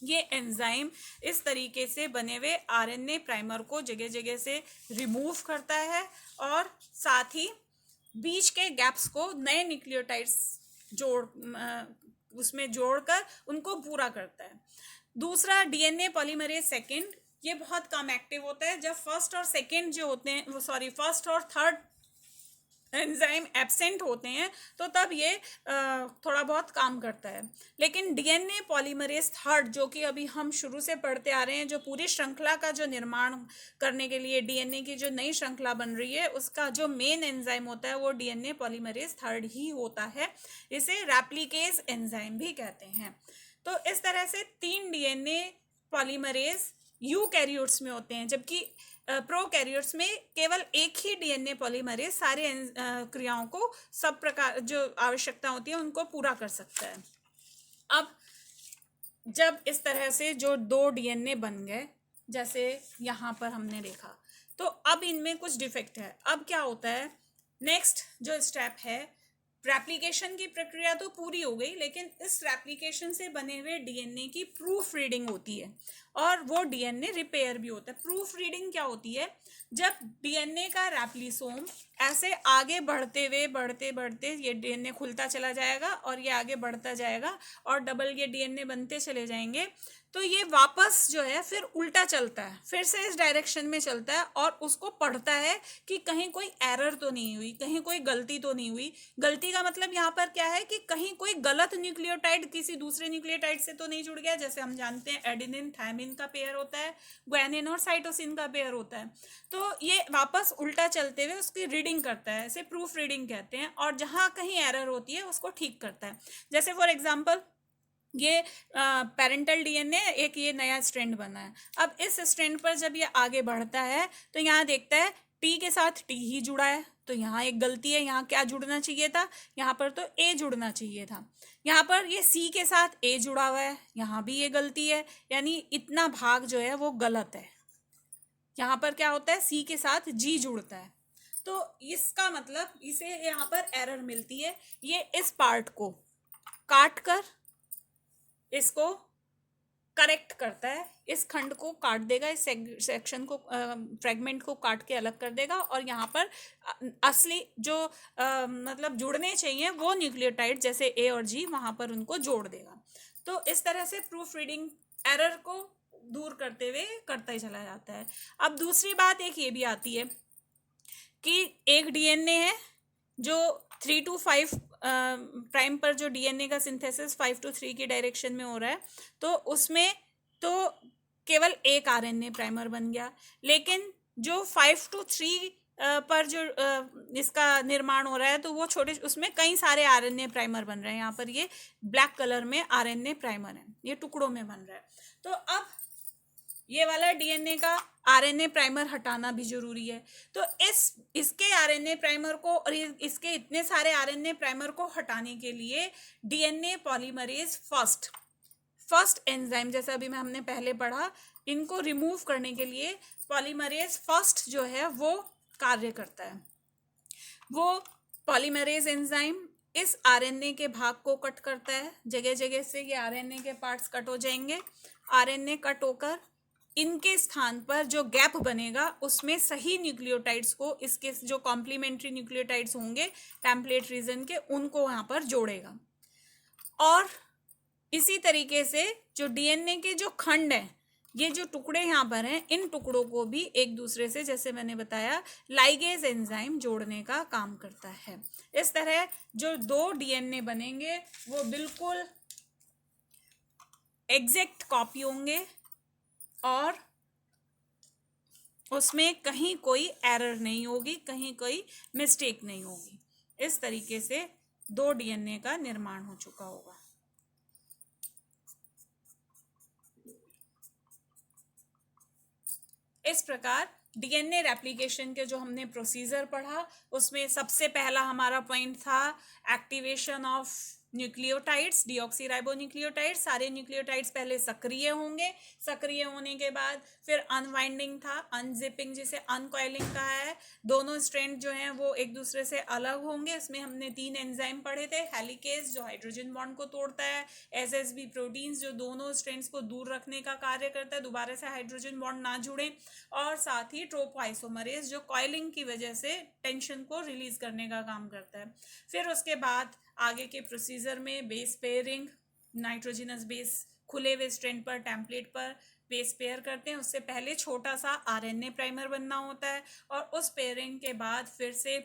ये एंजाइम इस तरीके से बने हुए आरएनए प्राइमर को जगह जगह से रिमूव करता है और साथ ही बीच के गैप्स को नए न्यूक्लियोटाइड्स उसमें जोड़कर उनको पूरा करता है। दूसरा डीएनए पॉलीमरेज सेकेंड, ये बहुत कम एक्टिव होता है। जब फर्स्ट और सेकेंड जो होते हैं, वो सॉरी फर्स्ट और थर्ड एंजाइम एब्सेंट होते हैं तो तब ये थोड़ा बहुत काम करता है। लेकिन डीएनए पॉलीमरेज थर्ड, जो कि अभी हम शुरू से पढ़ते आ रहे हैं, जो पूरी श्रृंखला का जो निर्माण करने के लिए डीएनए की जो नई श्रृंखला बन रही है, उसका जो मेन एंजाइम होता है वो डीएनए पॉलीमरेज थर्ड ही होता है। इसे रेप्लिकेज एंजाइम भी कहते हैं। तो इस तरह से 3 डीएनए पॉलीमरेज यूकैरियोट्स में होते हैं, जबकि प्रोकैरियोट्स में केवल एक ही डीएनए पॉलीमरेज सारे क्रियाओं को, सब प्रकार जो आवश्यकता होती है उनको पूरा कर सकता है। अब जब इस तरह से जो 2 डीएनए बन गए, जैसे यहाँ पर हमने देखा, तो अब इनमें कुछ डिफेक्ट है। अब क्या होता है, नेक्स्ट जो स्टेप है, रेप्लिकेशन की प्रक्रिया तो पूरी हो गई, लेकिन इस रेप्लिकेशन से बने हुए डीएनए की प्रूफ रीडिंग होती है और वो डीएनए रिपेयर भी होता है। प्रूफ रीडिंग क्या होती है? जब डीएनए का रेप्लिसोम ऐसे आगे बढ़ते हुए बढ़ते बढ़ते ये डीएनए खुलता चला जाएगा और ये आगे बढ़ता जाएगा और डबल ये डीएनए बनते चले जाएंगे, तो ये वापस जो है फिर उल्टा चलता है, फिर से इस डायरेक्शन में चलता है और उसको पढ़ता है कि कहीं कोई एरर तो नहीं हुई, कहीं कोई गलती तो नहीं हुई। गलती का मतलब यहाँ पर क्या है कि कहीं कोई गलत न्यूक्लियोटाइड किसी दूसरे न्यूक्लियोटाइड से तो नहीं जुड़ गया। जैसे हम जानते हैं एडेनिन थायमिन का पेयर होता है, ग्वानिन और साइटोसिन का पेयर होता है। तो ये वापस उल्टा चलते हुए उसकी रीडिंग करता है, इसे प्रूफ रीडिंग कहते हैं। और जहाँ कहीं एरर होती है उसको ठीक करता है। जैसे फॉर एग्जाम्पल ये पेरेंटल डीएनए एक ये नया स्ट्रैंड बना है। अब इस स्ट्रैंड पर जब ये आगे बढ़ता है तो यहाँ देखता है टी के साथ टी ही जुड़ा है, तो यहाँ एक गलती है, यहाँ क्या जुड़ना चाहिए था? यहाँ पर तो ए जुड़ना चाहिए था। यहाँ पर ये सी के साथ ए जुड़ा हुआ है, यहाँ भी ये गलती है, यानी इतना भाग जो है वो गलत है। यहाँ पर क्या होता है? सी के साथ जी जुड़ता है, तो इसका मतलब इसे यहाँ पर एरर मिलती है। ये इस पार्ट को काट कर इसको करेक्ट करता है, इस खंड को काट देगा, इस सेक्शन को फ्रेगमेंट को काट के अलग कर देगा और यहाँ पर असली जो मतलब जुड़ने चाहिए वो न्यूक्लियोटाइड जैसे ए और जी वहाँ पर उनको जोड़ देगा। तो इस तरह से प्रूफ रीडिंग एरर को दूर करते हुए करता ही चला जाता है। अब दूसरी बात एक ये भी आती है कि एक डीएनए है जो 3 to 5 प्राइम पर जो डीएनए का सिंथेसिस 5 to 3 की डायरेक्शन में हो रहा है, तो उसमें तो केवल एक आरएनए प्राइमर बन गया। लेकिन जो 5 to 3 पर जो इसका निर्माण हो रहा है, तो वो छोटे उसमें कई सारे आरएनए प्राइमर बन रहे हैं। यहाँ पर ये ब्लैक कलर में आरएनए प्राइमर है, ये टुकड़ों में बन रहा है। तो अब ये वाला डीएनए का आरएनए प्राइमर हटाना भी जरूरी है। तो इसके आरएनए प्राइमर को और इसके इतने सारे आरएनए प्राइमर को हटाने के लिए डीएनए पॉलीमरेज फर्स्ट एंजाइम, जैसा अभी हमने पहले पढ़ा, इनको रिमूव करने के लिए पॉलीमरेज फर्स्ट जो है वो कार्य करता है। वो पॉलीमरेज एंजाइम इस आरएनए के भाग को कट करता है, जगह जगह से ये आरएनए के पार्ट्स कट हो जाएंगे। आरएनए कट होकर इनके स्थान पर जो गैप बनेगा उसमें सही न्यूक्लियोटाइड्स को, इसके जो कॉम्प्लीमेंट्री न्यूक्लियोटाइड्स होंगे टेम्पलेट रीजन के, उनको यहाँ पर जोड़ेगा। और इसी तरीके से जो डीएनए के जो खंड हैं, ये जो टुकड़े यहाँ पर हैं, इन टुकड़ों को भी एक दूसरे से, जैसे मैंने बताया, लाइगेज एंजाइम जोड़ने का काम करता है। इस तरह जो दो डीएनए बनेंगे वो बिल्कुल एग्जैक्ट कॉपी होंगे और उसमें कहीं कोई एरर नहीं होगी, कहीं कोई मिस्टेक नहीं होगी। इस तरीके से दो डीएनए का निर्माण हो चुका होगा। इस प्रकार डीएनए रेप्लिकेशन के जो हमने प्रोसीजर पढ़ा, उसमें सबसे पहला हमारा पॉइंट था एक्टिवेशन ऑफ न्यूक्लियोटाइड्स, डीऑक्सीराइबोन्यूक्लियोटाइड्स। सारे न्यूक्लियोटाइड्स पहले सक्रिय होंगे, सक्रिय होने के बाद फिर अनवाइंडिंग था, अनजिपिंग जिसे अनकॉइलिंग कहा है। दोनों स्ट्रैंड जो हैं वो एक दूसरे से अलग होंगे। इसमें हमने 3 एंजाइम पढ़े थे। हेलिकेज जो हाइड्रोजन बॉन्ड को तोड़ता है, एसएसबी प्रोटीन्स जो दोनों स्ट्रैंड्स को दूर रखने का कार्य करता है, दोबारा से हाइड्रोजन बॉन्ड ना जुड़े, और साथ ही ट्रोपोआइसोमरेज जो कॉइलिंग की वजह से टेंशन को रिलीज करने का काम करता है। फिर उसके बाद आगे के प्रोसीजर में बेस पेयरिंग, नाइट्रोजनस बेस खुले हुए स्ट्रैंड पर, टेम्पलेट पर बेस पेयर करते हैं। उससे पहले छोटा सा आरएनए प्राइमर बनना होता है और उस पेयरिंग के बाद फिर से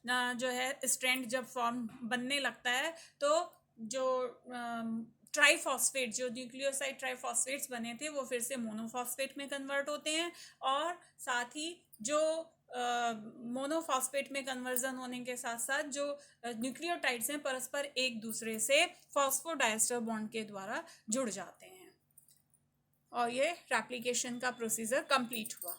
जो है स्ट्रैंड जब फॉर्म बनने लगता है तो जो ट्राइफॉस्फेट, जो न्यूक्लियोसाइड ट्राइफॉस्फेट्स बने थे वो फिर से मोनोफॉस्फेट में कन्वर्ट होते हैं। और साथ ही जो मोनोफॉस्फेट में कन्वर्जन होने के साथ साथ जो न्यूक्लियोटाइड्स हैं परस्पर एक दूसरे से फॉस्फोडाइस्टर बॉन्ड के द्वारा जुड़ जाते हैं और ये रेप्लिकेशन का प्रोसीजर कंप्लीट हुआ।